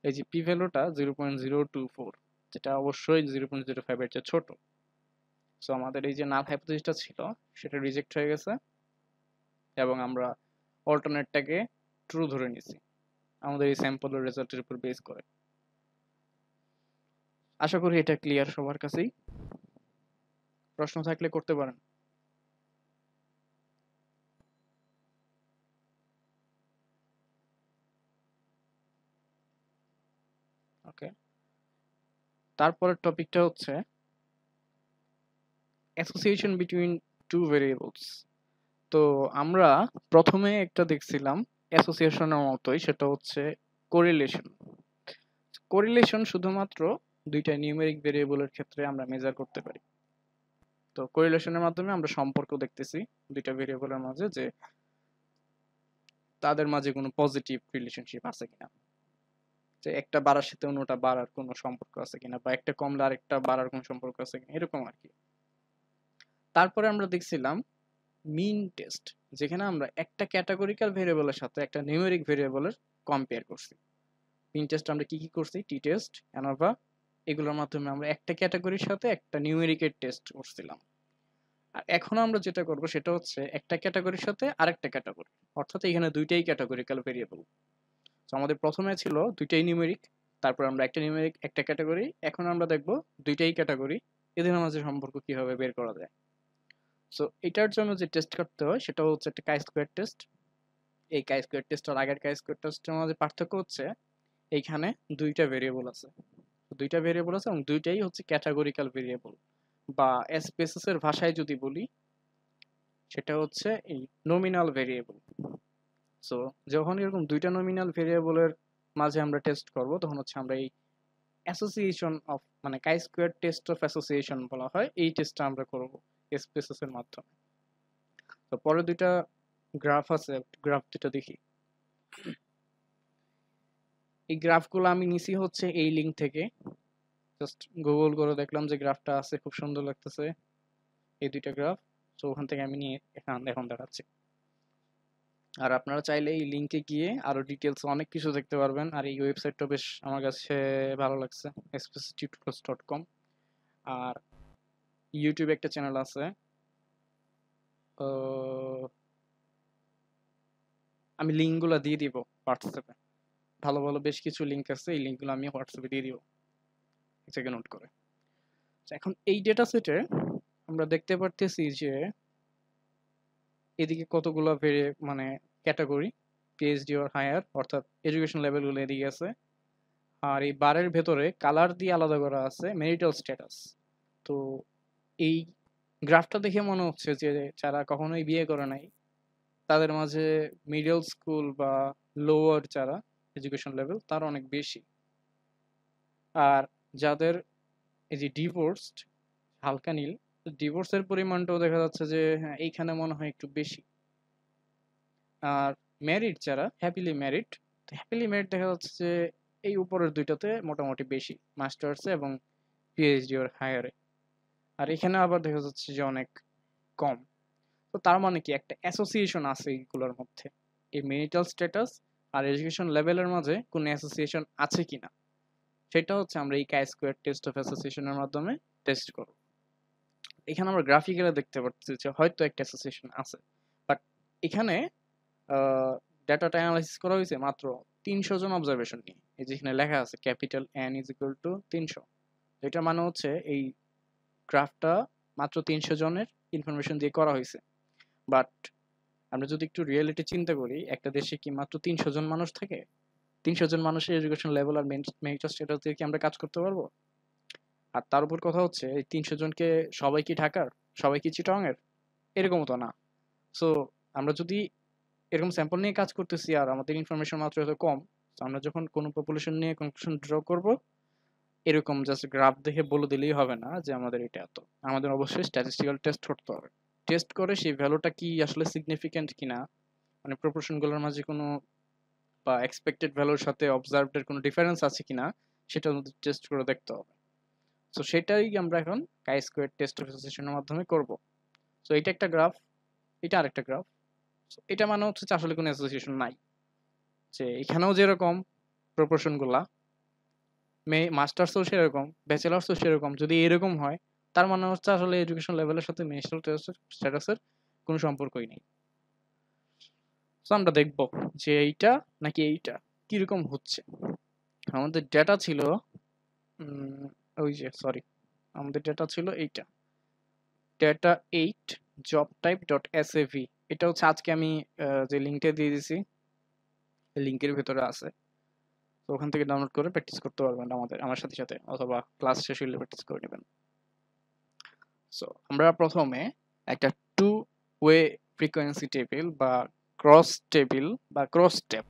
এই যে পি ভ্যালুটা 0.024, যেটা অবশ্যই 0.05 এর চেয়ে ছোট। সো আমাদের এই যে নাল হাইপোথিসিসটা ছিল সেটা রিজেক্ট হয়ে গেছে, এবং আমরা অল্টারনেটটাকে ট্রু ধরে নিছি আমাদের এই স্যাম্পলের রেজাল্টের উপর বেস করে। আশা করি এটা ক্লিয়ার সবার কাছেই। প্রশ্ন থাকলে করতে পারেন। ওকে, তারপরের টপিকটা হচ্ছে অ্যাসোসিয়েশন বিটুইন টু ভেরিয়েবলস। তো আমরা প্রথমে একটা দেখছিলাম অ্যাসোসিয়েশনের মতোই, সেটা হচ্ছে কোরিলেশন। কোরিলেশন শুধুমাত্র দুইটা নিউমেরিক ভেরিয়েবলের ক্ষেত্রে আমরা মেজার করতে পারি। তো কোরিলেশনের মাধ্যমে আমরা সম্পর্ক দেখতেছি দুইটা ভেরিয়েবলের মাঝে, যে তাদের মাঝে কোনো পজিটিভ রিলেশনশিপ আছে কিনা, যে একটা বাড়ার সাথে অন্যটা বাড়ার কোনো সম্পর্ক আছে কিনা, বা একটা কমলে আরেকটা বাড়ার কোনো সম্পর্ক আছে কিনা, এরকম আর কি। তারপরে আমরা দেখছিলাম মিন টেস্ট, যেখানে আমরা একটা ক্যাটাগরিক্যাল ভেরিয়েবলের সাথে একটা নিউমেরিক ভেরিয়েবলের কম্পেয়ার করছি। মিন টেস্ট আমরা কি কি করছি, টি টেস্ট, অ্যানোভা, এগুলোর মাধ্যমে আমরা একটা ক্যাটাগরির সাথে একটা নিউমেরিকের টেস্ট করছিলাম। আর এখন আমরা যেটা করব সেটা হচ্ছে একটা ক্যাটাগরির সাথে আরেকটা ক্যাটাগরি, অর্থাৎ এখানে দুইটাই ক্যাটাগরিক্যাল ভেরিয়েবল। তো আমাদের প্রথমে ছিল দুইটাই নিউমেরিক, তারপর আমরা একটা নিউমেরিক একটা ক্যাটাগরি, এখন আমরা দেখব দুইটাই ক্যাটাগরি, এদের মাঝে সম্পর্ক কিভাবে বের করা যায়। সো এটার জন্য যে টেস্ট করতে হয় সেটা হচ্ছে একটা কাই স্কোয়ার টেস্ট। এই কাই স্কোয়ার টেস্ট আর আগের কাই স্কোয়ার টেস্টের মধ্যে পার্থক্য হচ্ছে এইখানে দুইটা ভেরিয়েবল আছে, দুইটা ভেরিয়েবল আছে এবং দুইটাই হচ্ছে ক্যাটাগরিক্যাল ভেরিয়েবল, বা এসপিএসএস এর ভাষায় যদি বলি সেটা হচ্ছে এই নমিনাল ভেরিয়েবল। সো যখন এরকম দুইটা নমিনাল ভেরিয়েবলের মাঝে আমরা টেস্ট করব, তখন হচ্ছে আমরা এই অ্যাসোসিয়েশন অফ মানে কাই স্কোয়ার টেস্ট অফ অ্যাসোসিয়েশন বলা হয়, এই টেস্টটা আমরা করব এসপিএসএস এর মাধ্যমে। তো পরে দুইটা গ্রাফ আছে, গ্রাফ দুটো দেখি। এই গ্রাফগুলো আমি নিছি হচ্ছে এই লিঙ্ক থেকে, জাস্ট গুগল করে দেখলাম যে গ্রাফটা আছে, খুব সুন্দর লাগতেছে এই দুইটা গ্রাফ। তো ওখান থেকে আমি নিয়ে এখন দেখাচ্ছি। আর আপনারা চাইলে এই লিঙ্কে গিয়ে আরো ডিটেলস অনেক কিছু দেখতে পারবেন। আর এই ওয়েবসাইটটা বেশ আমার কাছে ভালো লাগছে, spctutorials.com। আর ইউটিউবে একটা চ্যানেল আছে, আমি লিঙ্কগুলো দিয়ে দিব হোয়াটসঅ্যাপে। ভালো ভালো বেশ কিছু লিঙ্ক আছে, এই লিঙ্কগুলো আমি হোয়াটসঅ্যাপে দিয়ে দিব, এটাকে নোট করে। এখন এই ডেটা সেটে আমরা দেখতে পারতেছি যে এদিকে কতগুলো মানে ক্যাটাগরি, পিএইচডি অর হায়ার, অর্থাৎ এডুকেশন লেভেলগুলো এদিকে আছে। আর এই বারের ভেতরে কালার দিয়ে আলাদা করা আছে ম্যারিটাল স্ট্যাটাস। তো এই গ্রাফটা দেখে মনে হচ্ছে যে যারা কখনোই বিয়ে করে নাই তাদের মাঝে মিডল স্কুল বা লোয়ার যারা এডুকেশন লেভেল তার অনেক বেশি। আর যাদের এই যে ডিভোর্সড, হালকা নীল, ডিভোর্সের পরিমাণটাও দেখা যাচ্ছে যে হ্যাঁ এইখানে মনে হয় একটু বেশি। আর ম্যারিড যারা, হ্যাপিলি ম্যারিড দেখা যাচ্ছে যে এই উপরের দুইটাতে মোটামুটি বেশি, মাস্টার্সে এবং পিএইচডি ওর হায়ারে। আর এখানে আবার দেখা যাচ্ছে যে অনেক কম। তো তার মানে কি একটা অ্যাসোসিয়েশন আছে এইগুলোর মধ্যে, এই মেরিটাল স্ট্যাটাস আর এডুকেশন লেভেলের মাঝে কোনো অ্যাসোসিয়েশন আছে কিনা, সেটা হচ্ছে আমরা এই কাই স্কোয়ার টেস্ট অফ অ্যাসোসিয়েশনের মাধ্যমে টেস্ট করব। এখানে আমরা গ্রাফিক্যালি দেখতে পাচ্ছি যে হয়তো একটা অ্যাসোসিয়েশন আছে, বাট এখানে ডাটাটা অ্যানালাইসিস করা হয়েছে মাত্র 300 জন অবজারভেশন নিয়ে। এই যেখানে লেখা আছে capital N is equal two 300, এটা মানে হচ্ছে এই গ্রাফটা মাত্র 300 জনের ইনফরমেশন দিয়ে করা হয়েছে। বাট আমরা যদি একটু রিয়েলিটি চিন্তা করি, একটা দেশে কি মাত্র 300 জন মানুষ থাকে? 300 জন মানুষের এডুকেশন লেভেল আর মেরিটাল স্ট্যাটাস দিয়ে কি আমরা কাজ করতে পারবো? আর তার উপর কথা হচ্ছে এই 300 জনকে সবাই কি ঢাকার, সবাই কি চিটাগংয়ের? এরকমও তো না। সো আমরা যদি এরকম স্যাম্পল নিয়ে কাজ করতেছি আর আমাদের ইনফরমেশন মাত্র এত কম, তো আমরা যখন কোনো পপুলেশন নিয়ে কনক্লুশন ড্র করব, এরকম জাস্ট গ্রাফ দেখে বলে দিলেই হবে না যে আমাদের এটা এত। আমাদের অবশ্যই স্ট্যাটিস্টিক্যাল টেস্ট করতে হবে। টেস্ট করে সেই ভ্যালুটা কি আসলে সিগনিফিক্যান্ট কিনা, মানে প্রপোর্শনগুলোর মাঝে কোনো বা এক্সপেক্টেড ভ্যালুর সাথে অবজার্ভড এর কোনো ডিফারেন্স আছে কিনা, সেটা আমাদের টেস্ট করে দেখতে হবে। সো সেটাই আমরা এখন কাই স্কোয়ার টেস্ট অফ অ্যাসোসিয়েশনের মাধ্যমে করব। সো এটা একটা গ্রাফ, এটা আরেকটা গ্রাফ। এটা মানে হচ্ছে যে আসলে কোনো অ্যাসোসিয়েশন নাই, যে এখানেও যেরকম প্রপোর্শন গুলা, মাস্টার্সও সেরকম, ব্যাচেলার্সও সেরকম, যদি এরকম হয় তার মানে হচ্ছে আসলে এডুকেশন লেভেলের সাথে মেরিটাল স্ট্যাটাসের কোনো সম্পর্কই নেই। তো আমরা দেখব যে এইটা নাকি এইটা কিরকম হচ্ছে। আমাদের ডেটা ছিল ওই যে সরি, আমাদের ডেটা ছিল এইটা, ডেটা 8 জব টাইপ ডট এসএভি। এটা হচ্ছে আজকে আমি যে লিঙ্কটা দিয়ে দিছি, লিঙ্কের ভিতরে আছে। তো ওখান থেকে ডাউনলোড করে প্র্যাকটিস করতে পারবেন আমার সাথে সাথে, অথবা ক্লাস শেষ হলে প্র্যাকটিস করে নেবেন। সো আমরা প্রথমে একটা টু ওয়ে ফ্রিকোয়েন্সি টেবিল বা ক্রস টেবিল বা ক্রস স্টেপ,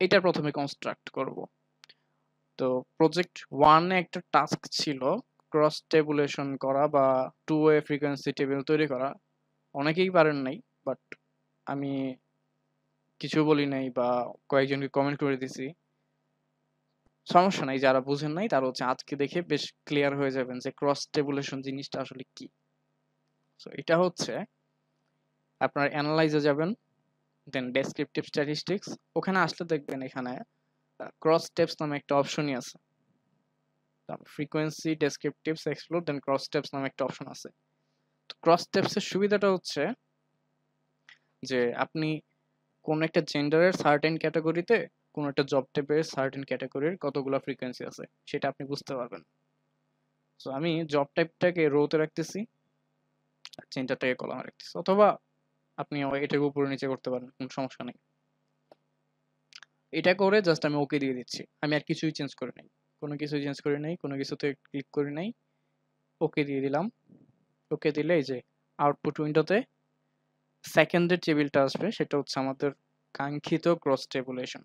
এটা প্রথমে কনস্ট্রাক্ট করব। তো প্রজেক্ট 1 এ একটা টাস্ক ছিল ক্রস টেবুলেশন করা বা টু ওয়ে ফ্রিকোয়েন্সি টেবিল তৈরি করা। অনেকেই পারেন নাই, বাট আমি কিছু বলি নাই বা কয়েকজনকে কমেন্ট করে দিছি, সমস্যা নাই। যারা বুঝেন নাই তারা হচ্ছে আজকে দেখে বেশ ক্লিয়ার হয়ে যাবেন যে ক্রস টেবুলেশন জিনিসটা আসলে কি। সো এটা হচ্ছে আপনার অ্যানালাইজে যাবেন, দেন ডেসক্রিপটিভ স্ট্যাটিস্টিক্স, ওখানে আসলে দেখবেন এখানে ক্রস স্টেপস নামে একটা অপশনই আছে। Frequency descriptives explore then crosstabs নামে একটা অপশন আছে। তো ক্রস স্টেপসের সুবিধাটা হচ্ছে যে আপনি কোন একটা জেন্ডারের সার্টেন ক্যাটাগরিতে কোন একটা জব টাইপের সার্টেন ক্যাটাগরির কতগুলো ফ্রিকোয়েন্সি আছে সেটা আপনি বুঝতে পারবেন। সো আমি জব টাইপটাকে রোতে রাখতেছি, জেন্ডারটাকে কলামে রাখতেছি, অথবা আপনি এটাকে উপরে নিচে করতে পারেন, কোনো সমস্যা নেই। এটা করে জাস্ট আমি ওকে দিয়ে দিচ্ছি, আমি আর কিছুই চেঞ্জ করি নাই, কোনো কিছুই চেঞ্জ করি নাই, কোনো কিছুতে ক্লিক করি নাই, ওকে দিয়ে দিলাম। ওকে দিলে এই যে আউটপুট উইন্ডোতে সেকেন্ডের টেবিলটা আসবে, সেটা হচ্ছে আমাদের কাঙ্ক্ষিত ক্রস টেবুলেশন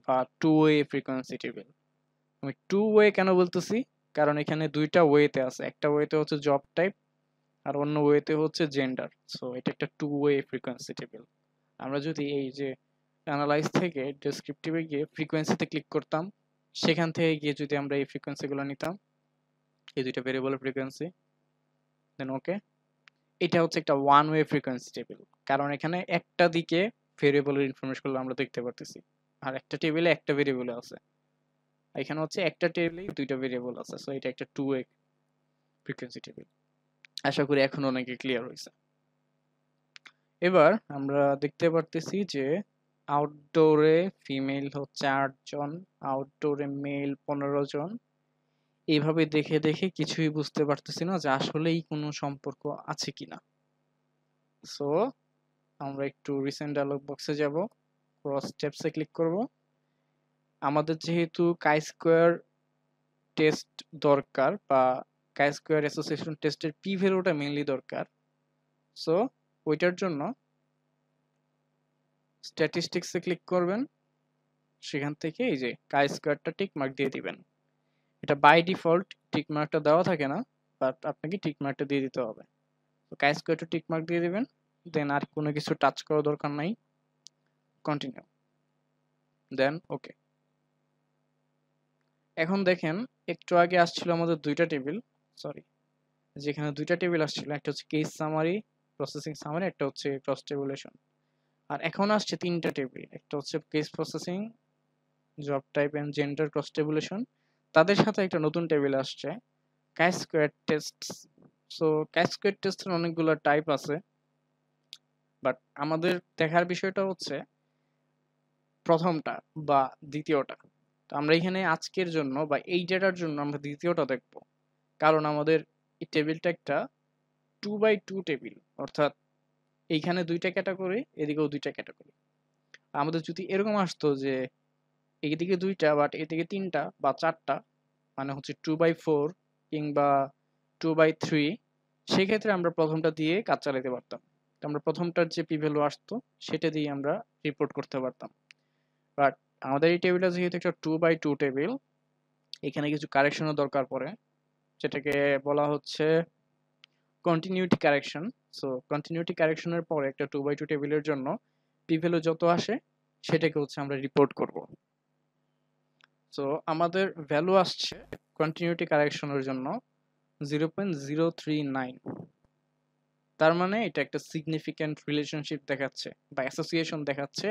বা টু ওয়ে ফ্রিকোয়েন্সি টেবিল। আমি টু ওয়ে কেন বলতেছি, কারণ এখানে দুইটা ওয়েতে আছে, একটা ওয়েতে হচ্ছে জব টাইপ আর অন্য ওয়েতে হচ্ছে জেন্ডার। সো এটা একটা টু ওয়ে ফ্রিকোয়েন্সি টেবিল। আমরা যদি এই যে অ্যানালাইজ থেকে ডেসক্রিপটিভে গিয়ে ফ্রিকোয়েন্সিতে ক্লিক করতাম, সেখান থেকে গিয়ে যদি আমরা এই ফ্রিকোয়েন্সিগুলো নিতাম, এই দুইটা ভেরিয়েবলের ফ্রিকোয়েন্সি, দেন ওকে। এটা হচ্ছে একটা ওয়ান ওয়ে ফ্রিকোয়েন্সি টেবিল, কারণ এখানে একটা দিকে ভেরিয়েবলের ইনফরমেশনগুলো আমরা দেখতে পারতেছি, আর একটা টেবিলে একটা ভেরিয়েবল আছে। এখানে হচ্ছে একটা টেবিলে দুইটা ভেরিয়েবল আছে, সো এটা একটা টু ওয়ে ফ্রিকোয়েন্সি টেবিল। আশা করি এখন অনেকে ক্লিয়ার হয়েছে। এবার আমরা দেখতে পারতেছি যে আউটডোরে ফিমেল হচ্ছে 8 জন, আউটডোরে মেল 15 জন। এইভাবে দেখে দেখে কিছুই বুঝতে পারতেছি না যে আসলেই কোনো সম্পর্ক আছে কিনা। সো আমরা একটু রিসেন্ট ডায়লগ বক্সে যাব, ক্রস স্টেপসে ক্লিক করব। আমাদের যেহেতু কাই স্কোয়ার টেস্ট দরকার বা কাই স্কোয়ার অ্যাসোসিয়েশন টেস্টের পি ভ্যালুটা মেইনলি দরকার, সো ওইটার জন্য স্ট্যাটিস্টিক্সে ক্লিক করবেন। সেখান থেকে এই যে কাই স্কোয়ারটা টিক মার্ক দিয়ে দিবেন। এটা বাই ডিফল্ট টিক মার্কটা দেওয়া থাকে না, বাট আপনাকে টিক মার্কটা দিয়ে দিতে হবে। তো কাই স্কোয়ারটা টিক মার্ক দিয়ে দিবেন, দেন আর কোনো কিছু টাচ করার দরকার নাই, কন্টিনিউ, দেন ওকে। এখন দেখেন একটু আগে আসছিল আমাদের দুইটা টেবিল, সরি, যেখানে দুইটা টেবিল আসছিল, একটা হচ্ছে কেস সামারি, প্রসেসিং সামারি, একটা হচ্ছে ক্রস টেবুলেশন। আর এখন আসছে তিনটা টেবিল, একটা হচ্ছে case processing, job type and gender, cross tabulation. তাদের সাথে একটা নতুন টেবিল আসছে, chi square test. So chi square টেস্টের অনেকগুলো টাইপ আছে, বাট আমাদের দেখার বিষয়টা হচ্ছে প্রথমটা বা দ্বিতীয়টা। তো আমরা এখানে আজকের জন্য বা এই ডেটার জন্য আমরা দ্বিতীয়টা দেখব, কারণ আমাদের এই টেবিলটা একটা 2x2 টেবিল, অর্থাৎ এইখানে দুইটা ক্যাটাগরি, এদিকেও দুইটা ক্যাটাগরি। আমাদের যদি এরকম আসতো যে এইদিকে দুইটা বাট এদিকে তিনটা বা চারটা, মানে হচ্ছে 2x4 কিংবা 2x3, সেক্ষেত্রে আমরা প্রথমটা দিয়ে কাজ চালাতে পারতাম। তো আমরা প্রথমটার যে পি ভ্যালু আসতো সেটা দিয়ে আমরা রিপোর্ট করতে পারতাম। বাট আমাদের এই টেবিলটা যেহেতু একটা 2x2 টেবিল, এখানে কিছু কারেকশনের দরকার পড়ে, যেটাকে বলা হচ্ছে কন্টিনিউটি কারেকশন। সো কন্টিনিউটি কারেকশনের পরে একটা 2x2 টেবিলের জন্য পি ভ্যালু যত আসে সেটাকে হচ্ছে আমরা রিপোর্ট করব। সো আমাদের ভ্যালু আসছে কন্টিনিউটি কারেকশনের জন্য 0.039। তার মানে এটা একটা সিগনিফিক্যান্ট রিলেশনশিপ দেখাচ্ছে বা অ্যাসোসিয়েশন দেখাচ্ছে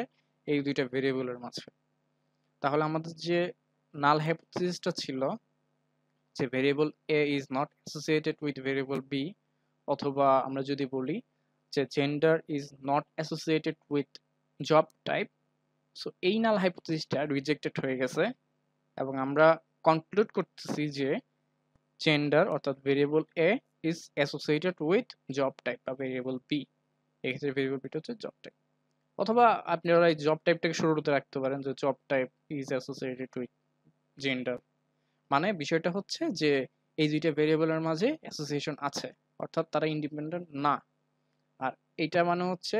এই দুইটা ভেরিয়েবলের মাঝে। তাহলে আমাদের যে নাল হাইপোথিসিসটা ছিল যে variable A is not associated with variable B, অথবা আমরা যদি বলি যে gender is not associated with job type, so এই নাল হাইপোথিসিসটা রিজেক্টেড হয়ে গেছে এবং আমরা কনক্লুড করতেছি যে জেন্ডার অর্থাৎ variable A is associated with job type বা ভেরিয়েবল বি। এক্ষেত্রে ভেরিয়েবল বিটা হচ্ছে জব টাইপ, অথবা আপনারা এই জব টাইপটাকে শুরুতে রাখতে পারেন যে job type is associated with gender. মানে বিষয়টা হচ্ছে যে এই দুইটা ভেরিয়েবলের মাঝে অ্যাসোসিয়েশন আছে, অর্থাৎ তারা ইন্ডিপেন্ডেন্ট না। আর এটা মানে হচ্ছে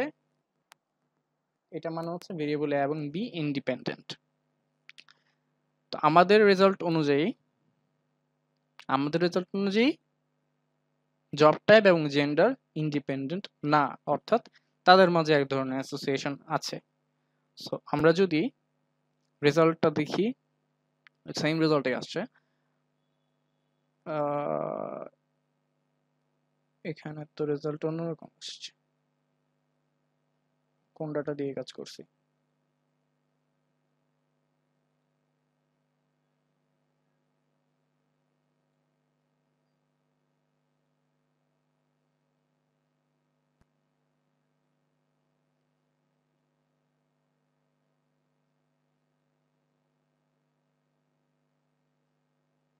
ভেরিয়েবল এ এবং বি ইন্ডিপেন্ডেন্ট। তো আমাদের রেজাল্ট অনুযায়ী জব টাইপ এবং জেন্ডার ইন্ডিপেন্ডেন্ট না, অর্থাৎ তাদের মাঝে এক ধরনের অ্যাসোসিয়েশন আছে। সো আমরা যদি রেজাল্টটা দেখি, সেম রেজাল্টে আসছে। এখানে তো রেজাল্ট অন্যরকম আসছে, কোন ডাটা দিয়ে কাজ করছি।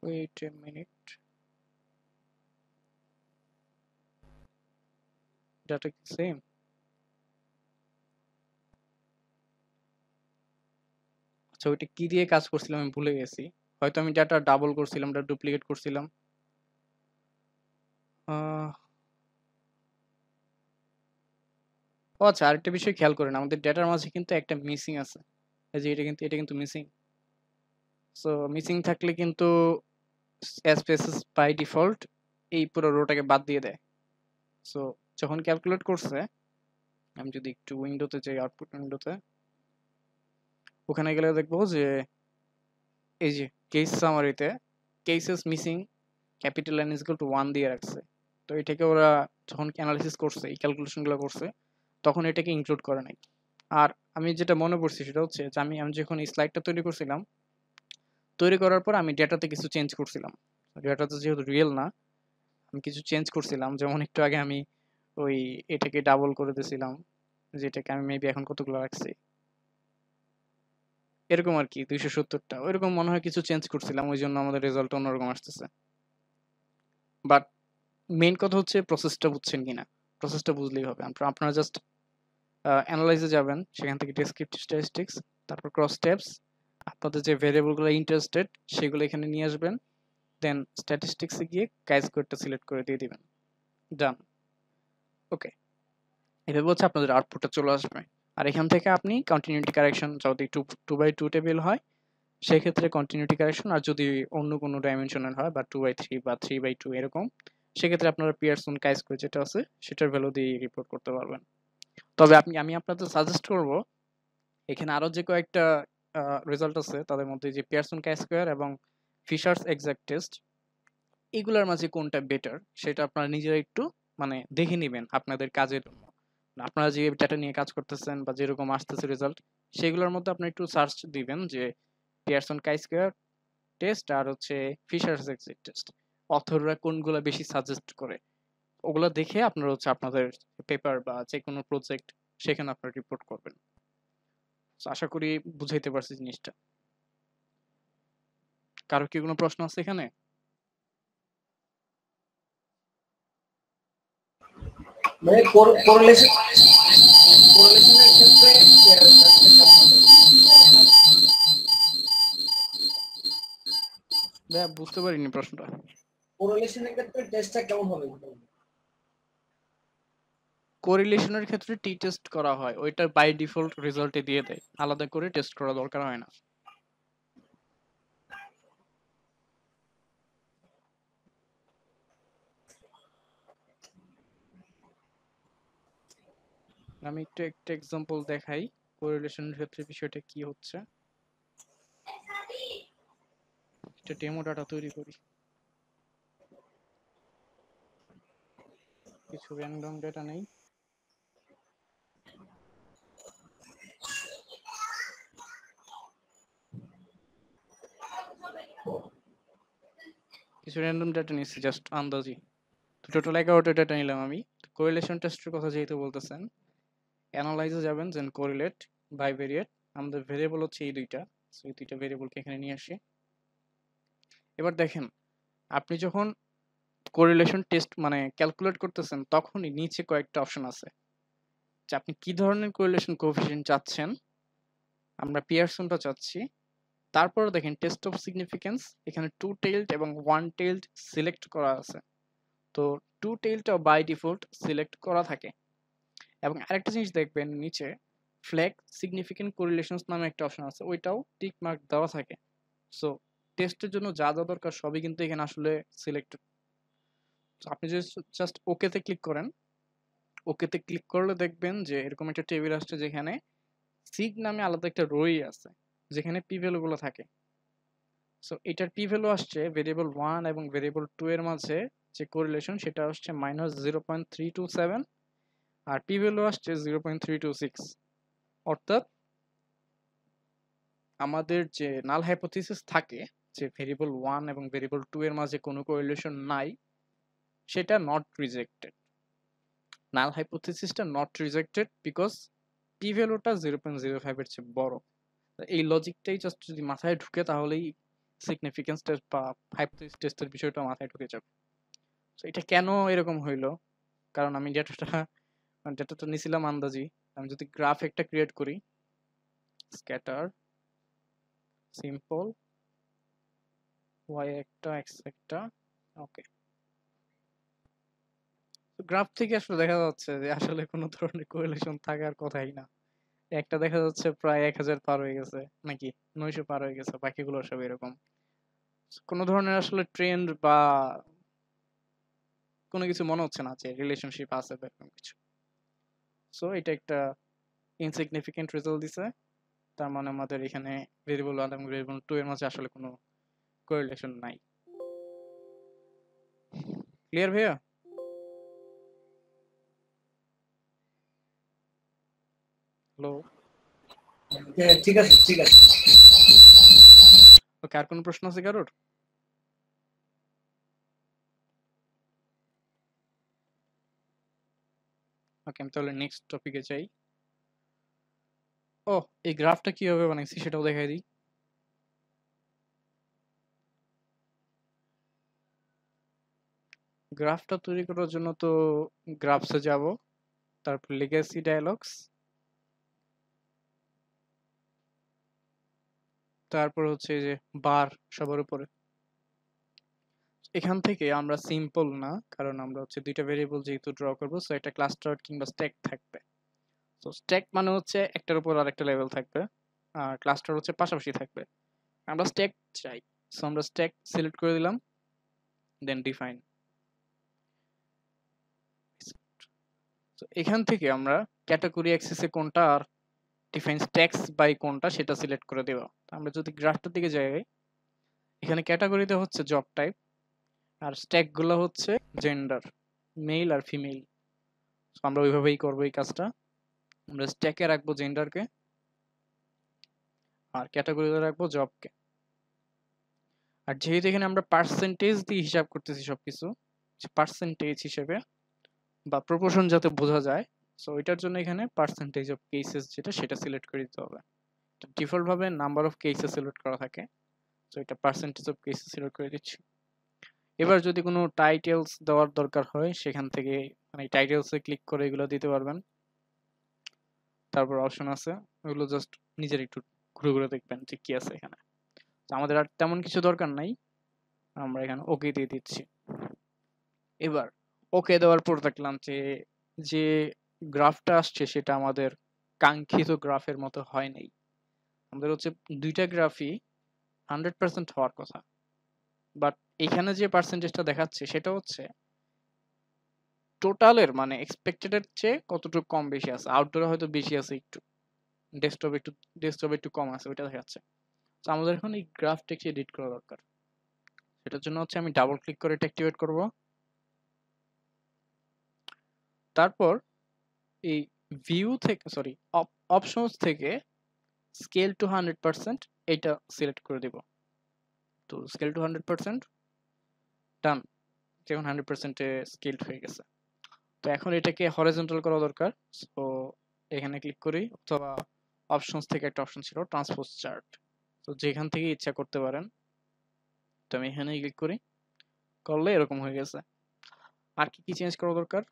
ওয়েট এ মিনিট, ডাটা কি সেম? আচ্ছা ওইটা কি দিয়ে কাজ করছিলাম আমি ভুলে গেছি, হয়তো আমি ডাটা ডাবল করছিলাম, ডাটা ডুপ্লিকেট করছিলাম। আহ, ও আচ্ছা, আরেকটা বিষয় খেয়াল করেন, আমাদের ডেটার মাঝে কিন্তু একটা মিসিং আছে। এই যে এটা কিন্তু মিসিং। সো মিসিং থাকলে কিন্তু স্পেসেস বাই ডিফল্ট এই পুরো রোটাকে বাদ দিয়ে দেয়। সো যখন ক্যালকুলেট করছে, আমি যদি একটু উইন্ডোতে যাই, আউটপুট উইন্ডোতে, ওখানে গেলে দেখবো যে এই যে কেস সামারিতে cases missing capital N is equal to 1 দিয়ে রাখছে। তো এটাকে ওরা যখন অ্যানালাইসিস করছে, এই ক্যালকুলেশনগুলো করছে, তখন এটাকে ইনক্লুড করে নাই। আর আমি যেটা মনে পড়ছি সেটা হচ্ছে যে আমি আমি যখন এই স্লাইডটা তৈরি করছিলাম, তৈরি করার পর আমি ডেটাতে কিছু চেঞ্জ করছিলাম। ডেটাতে যেহেতু রিয়েল না, আমি কিছু চেঞ্জ করছিলাম। যেমন একটু আগে আমি ওই এটাকে ডাবল করে দিয়েছিলাম, যেটাকে আমি মেবি এখন কতগুলো রাখছি, এরকম আর কি 270টা ওইরকম মনে হয় কিছু চেঞ্জ করছিলাম, ওই জন্য আমাদের রেজাল্ট অন্যরকম আসতেছে। বাট মেইন কথা হচ্ছে প্রসেসটা বুঝছেন কিনা। প্রসেসটা বুঝলেই হবে। আপনারা জাস্ট অ্যানালাইজে যাবেন, সেখান থেকে ডেসক্রিপটিভ স্ট্যাটিস্টিক্স, তারপর ক্রস স্টেপস, আপনাদের যে ভেরিয়েবলগুলো ইন্টারেস্টেড সেগুলো এখানে নিয়ে আসবেন, দেন স্ট্যাটিস্টিক্সে গিয়ে কাই স্কোয়ারটা সিলেক্ট করে দিয়ে দিবেন, ডান। ওকে, এভাবে হচ্ছে আপনাদের আউটপুটটা চলে আসবে। আর এখান থেকে আপনি কন্টিনিউটি কারেকশন, যদি 2x2 টেবিল হয় সেক্ষেত্রে কন্টিনিউটি কারেকশন, আর যদি অন্য কোনো ডাইমেনশনের হয় বা 2x3 বা 3x2 এরকম, সেক্ষেত্রে আপনারা পিয়ারসন কাই স্কোয়ার যেটা আছে সেটার ভ্যালু দিয়ে রিপোর্ট করতে পারবেন। তবে আমি আপনাদের সাজেস্ট করব, এখানে আরো যে কয়েকটা রেজাল্ট আছে তাদের মধ্যে যে পিয়ারসন কাই স্কোয়ার এবং ফিশার্স এক্সাক্ট টেস্ট, এগুলোর মাঝে কোনটা বেটার সেটা আপনারা নিজেরা একটু মানে দেখে নেবেন আপনাদের কাজের জন্য। আপনারা যে ডাটা নিয়ে কাজ করতেছেন বা যেরকম আসতেছে রেজাল্ট, সেগুলোর মধ্যে আপনি একটু সার্চ দিবেন যে পিয়ারসন কাই স্কোয়ার টেস্ট আর হচ্ছে ফিশার্স এক্সাক্ট টেস্ট, অথররা কোনগুলো বেশি সাজেস্ট করে, ওগুলো দেখে আপনারা হচ্ছে আপনাদের পেপার বা যে কোনো প্রজেক্ট সেখানে আপনারা রিপোর্ট করবেন। So, আশা করি বুঝাইতে পারছি জিনিসটা। কারো কি কোনো প্রশ্ন আছে এখানে? মানে কোরিলেশনের ক্ষেত্রে কেমন হবে? ভাইয়া বুঝতে পারিনি প্রশ্নটা। কোরিলেশনের ক্ষেত্রে টেস্টটা কেমন হবে? কোরিলেশনের ক্ষেত্রে টি টেস্ট করা হয়, ওইটা বাই ডিফল্ট রেজাল্টে দিয়ে দেয়, আলাদা করে টেস্ট করা দরকার হয় না। আমি একটু একটা এক্সাম্পল দেখাই কোরিলেশনের ক্ষেত্রে বিষয়টা কি হচ্ছে। একটা ডেমো ডাটা তৈরি করি, কিছু র্যান্ডম ডেটা নেই। কিছু র্যান্ডম ডেটা নিচ্ছি জাস্ট আন্দাজি। তো টোটাল 11টা ডেটা নিলাম আমি। কোরিলেশন টেস্টের কথা যেহেতু বলতেছেন, অ্যানালাইজে যাবেন, দেন কোরিলেট, বাইভেরিয়েট। আমাদের ভেরিয়েবল হচ্ছে এই দুইটা, সো এই দুইটা ভেরিয়েবলকে এখানে নিয়ে আসি। এবার দেখেন, আপনি যখন কোরিলেশন টেস্ট মানে ক্যালকুলেট করতেছেন, তখনই নিচে কয়েকটা অপশন আছে যে আপনি কি ধরনের কোরিলেশন কোএফিসিয়েন্ট চাচ্ছেন। আমরা পিয়ারসনটা চাচ্ছি। তারপর দেখেন টেস্ট অফ সিগনিফিকেন্স, এখানে টু টেইলড এবং ওয়ান টেইলড সিলেক্ট করা আছে। তো টু টেইলটা বাই ডিফল্ট সিলেক্ট করা থাকে। এবং আরেকটা জিনিস দেখবেন নিচে ফ্ল্যাগ সিগনিফিকেন্ট কোরিলেশনস নামে একটা অপশন আছে, ওইটাও টিক মার্ক দেওয়া থাকে। সো টেস্টের জন্য যা যা দরকার সবই কিন্তু এখানে আসলে সিলেক্টেড। আপনি যদি জাস্ট ওকেতে ক্লিক করেন, ওকেতে ক্লিক করলে দেখবেন যে এরকম একটা টেবিল আসছে যেখানে সিগ নামে আলাদা একটা রোই আছে যেখানে পি ভ্যালুগুলো থাকে। সো এটার পি ভ্যালু আসছে ভেরিয়েবল 1 এবং ভেরিয়েবল 2 এর মাঝে যে কোরিলেশন সেটা আসছে -0.327, আর পি ভ্যালু আসছে 0.326। অর্থাৎ আমাদের যে নাল হাইপোথিসিস থাকে যে ভেরিয়েবল 1 এবং ভেরিয়েবল 2 এর মাঝে কোনো কোরিলেশন নাই, সেটা নট রিজেক্টেড। নাল হাইপোথিসিসটা নট রিজেক্টেড বিকজ পি ভ্যালুটা 0.05 এর চেয়ে বড়। এই লজিকটাই জাস্ট যদি মাথায় ঢুকে তাহলেই সিগনিফিকেন্স টেস্ট বা হাইপোথিসিস টেস্টের বিষয়টা মাথায় ঢুকে যাবে। তো এটা কেন এরকম হইলো, কারণ আমি ডেটাটা নিছিলাম আন্দাজি। আমি যদি গ্রাফ একটা ক্রিয়েট করি, স্ক্যাটার, সিম্পল, ওয়াই একটা, এক্স একটা, ওকে। গ্রাফ থেকে আসলে দেখা যাচ্ছে যে আসলে কোনো ধরনের কোরিলেশন থাকার কথাই না। একটা দেখা যাচ্ছে প্রায় 1000 পার হয়ে গেছে, নাকি 900 পার হয়ে গেছে, বাকিগুলো সব এরকম। কোনো ধরনের আসলে ট্রেন্ড বা কোনো কিছু মনে হচ্ছে না যে রিলেশনশিপ আছে বা এরকম কিছু। সো এটা একটা ইনসিগনিফিকেন্ট রেজাল্ট দিছে। তার মানে আমাদের এখানে ভেরিয়েবল 1 এবং ভেরিয়েবল 2 এর মাঝে আসলে কোনো কোরিলেশন নাই। ক্লিয়ার ভাইয়া? হ্যালো? হ্যাঁ, ঠিক আছে ঠিক আছে। ওকে, আর কোনো প্রশ্ন আছে কারোর? ওকে, আমি তাহলে নেক্সট টপিকে যাই। ও, এই গ্রাফটা কিভাবে বানাইছি সেটাও দেখাই দিই। গ্রাফটা তৈরি করার জন্য তো গ্রাফসে যাব, তারপর লেগেসি ডায়ালগস, তারপর হচ্ছে যে বার সবার উপরে। এখান থেকে আমরা সিম্পল না, কারণ আমরা হচ্ছে দুইটা ভেরিয়েবল যেহেতু ড্র করব, সো একটা ক্লাস্টার কিংবা স্ট্যাক থাকবে। তো স্ট্যাক মানে হচ্ছে একটার উপর আরেকটা লেভেল থাকবে, আর ক্লাস্টার হচ্ছে পাশাপাশি থাকবে। আমরা স্ট্যাক চাই, সো আমরা স্ট্যাক সিলেক্ট করে দিলাম, দেন ডিফাইন। তো এখান থেকে আমরা ক্যাটাগরি অ্যাক্সেসে কোনটা আর ডিফাইন স্ট্যাক্স বাই কোনটা সেটা সিলেক্ট করে দেব। আমরা যদি গ্রাফটার দিকে যাই, এখানে ক্যাটাগরিতে হচ্ছে জব টাইপ, আর স্ট্যাক গুলো হচ্ছে জেন্ডার, মেল আর ফিমেল। আমরা ওইভাবেই করবো এই কাজটা। আমরা স্ট্যাকে রাখবো জেন্ডারকে, আর ক্যাটাগরিতে রাখবো জবকে। আর যেহেতু এখানে আমরা পার্সেন্টেজ দিয়ে হিসাব করতেছি সবকিছু, পার্সেন্টেজ হিসেবে বা প্রপোর্শন যাতে বোঝা যায়, সো এটার জন্য এখানে পার্সেন্টেজ অফ কেসেস যেটা সেটা সিলেক্ট করে দিতে হবে। ডিফল্ট ভাবে নাম্বার অফ কেসেস সিলেক্ট করা থাকে, তো এটা পার্সেন্টেজ অফ কেসেস সিলেক্ট করে দিচ্ছি। এবার যদি কোনো টাইটেলস দেওয়ার দরকার হয়, সেখান থেকে মানে টাইটেলসে ক্লিক করে এগুলো দিতে পারবেন। তারপর অপশন আছে, ওগুলো জাস্ট নিজের একটু ঘুরে ঘুরে দেখবেন যে কি আছে এখানে। তো আমাদের আর তেমন কিছু দরকার নাই, আমরা এখানে ওকে দিয়ে দিচ্ছি। এবার ওকে দেওয়ার পর দেখলাম যে যে গ্রাফটা আসছে সেটা আমাদের কাঙ্ক্ষিত গ্রাফের মতো হয় নাই। আমাদের হচ্ছে দুইটা গ্রাফই 100% হওয়ার কথা, বাট এখানে যে পার্সেন্টেজটা দেখাচ্ছে সেটা হচ্ছে টোটালের মানে এক্সপেক্টেডের চেয়ে কতটুকু কম বেশি আছে। আউটডোরে হয়তো বেশি আছে একটু, ডেস্কটপে একটু কম আছে, ওইটা দেখাচ্ছে। তো আমাদের এখন এই গ্রাফটাকে এডিট করা দরকার। সেটার জন্য হচ্ছে আমি ডাবল ক্লিক করে এটা অ্যাক্টিভেট করব। তারপর এই ভিউ থেকে সরি অপশনস থেকে স্কেল টু 100% এটা সিলেক্ট করে দিব। তো স্কেল টু 100% ডান, এখন 100%-এ স্কেলড হয়ে গেছে। তো এখন এটাকে হরিজন্টাল করা দরকার। সো এখানে ক্লিক করি, অথবা অপশনস থেকে একটা অপশন ছিল ট্রান্সপোজ চার্ট, তো যেখান থেকে ইচ্ছা করতে পারেন। তো আমি এখানে ক্লিক করি, করলে এরকম হয়ে গেছে। আর কি কি চেঞ্জ করা দরকার?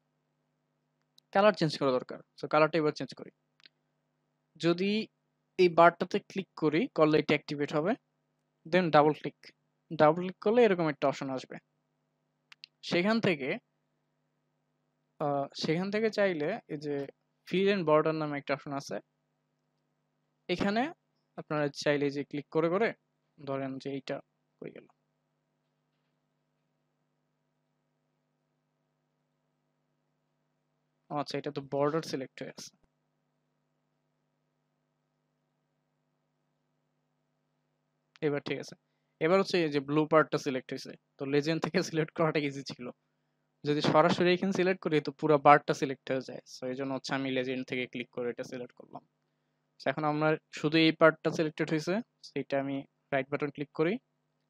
কালার চেঞ্জ করা দরকার। সো কালারটা এবার চেঞ্জ করি। যদি এই বারটাতে ক্লিক করি, করলে এটা অ্যাক্টিভেট হবে, দেন ডাবল ক্লিক করলে এরকম একটা অপশন আসবে। সেখান থেকে চাইলে এই যে ফিল এন্ড বর্ডার নামে একটা অপশন আছে, এখানে আপনারা চাইলে যে ক্লিক করে করে ধরেন যে এইটা হয়ে গেল। আচ্ছা, এটা তো বর্ডার সিলেক্ট হয়ে আছে। এবার ঠিক আছে। এবার হচ্ছে এই যে ব্লু পার্টটা সিলেক্ট হয়েছে, তো লেজেন্ড থেকে সিলেক্ট করাটা ইজি ছিল। যদি সরাসরি এখানে সিলেক্ট করি তো পুরো বারটা সিলেক্ট হয়ে যায়, সো এই জন্য হচ্ছে আমি লেজেন্ড থেকে ক্লিক করে এটা সিলেক্ট করলাম। এখন আমরা শুধু এই পার্টটা সিলেক্টেড হয়েছে, সেটা আমি রাইট বাটন ক্লিক করি,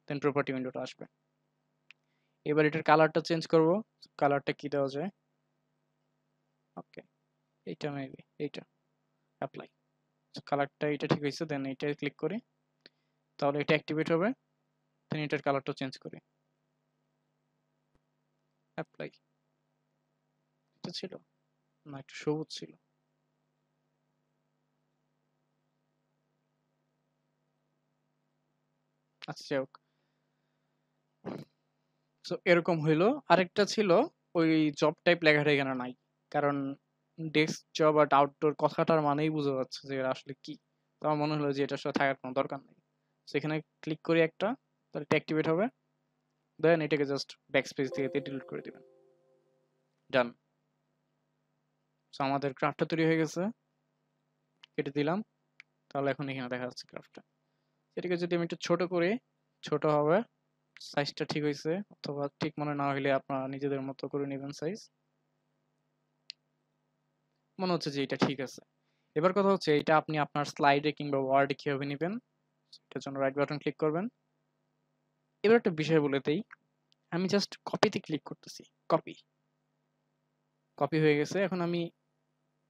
দেন প্রপার্টি উইন্ডোটা আসবে। এবার এটার কালারটা চেঞ্জ করব। কালারটা কি দেওয়া যায়? ওকে, এইটা মেবি এইটা অ্যাপ্লাই। কালারটা এটা ঠিক হয়েছে, দেন এটা ক্লিক করি, তাহলে এটা অ্যাক্টিভেট হবে। দেন এটার কালারটা চেঞ্জ করি, অ্যাপ্লাই। এটা ছিল না, একটু সবুজ ছিল। আচ্ছা, যাই হোক। তো এরকম হইলো। আরেকটা ছিল, ওই জব টাইপ লেখাটা এখানে নাই, কারণ ডেস্ক জব আর আউটডোর কথাটার মানেই বোঝা যাচ্ছে যে এরা আসলে কি। তো আমার মনে হলো যে এটা আসলে থাকার কোনো দরকার নেই। সেখানে ক্লিক করি একটা, তাহলে এটা অ্যাক্টিভেট হবে। দেন এটাকে জাস্ট ব্যাকস্পেস দিয়ে ডিলিট করে দিবেন। ডান। সো আমাদের ক্রাফটটা তৈরি হয়ে গেছে, কেটে দিলাম। তাহলে এখন এখানে দেখা যাচ্ছে গ্রাফটা। এটাকে যদি আমি একটু ছোট করি, ছোট হবে, সাইজটা ঠিক হয়েছে, অথবা ঠিক মনে না হলে আপনারা নিজেদের মতো করে নেবেন সাইজ। মনে হচ্ছে যে এটা ঠিক আছে। এবার কথা হচ্ছে এটা আপনি আপনার স্লাইডে কিংবা ওয়ার্ডে কিভাবে নেবেন। এটার জন্য রাইট বাটন ক্লিক করবেন। এবার একটা বিষয় বলে দেই, আমি জাস্ট কপিতে ক্লিক করতেছি, কপি, কপি হয়ে গেছে। এখন আমি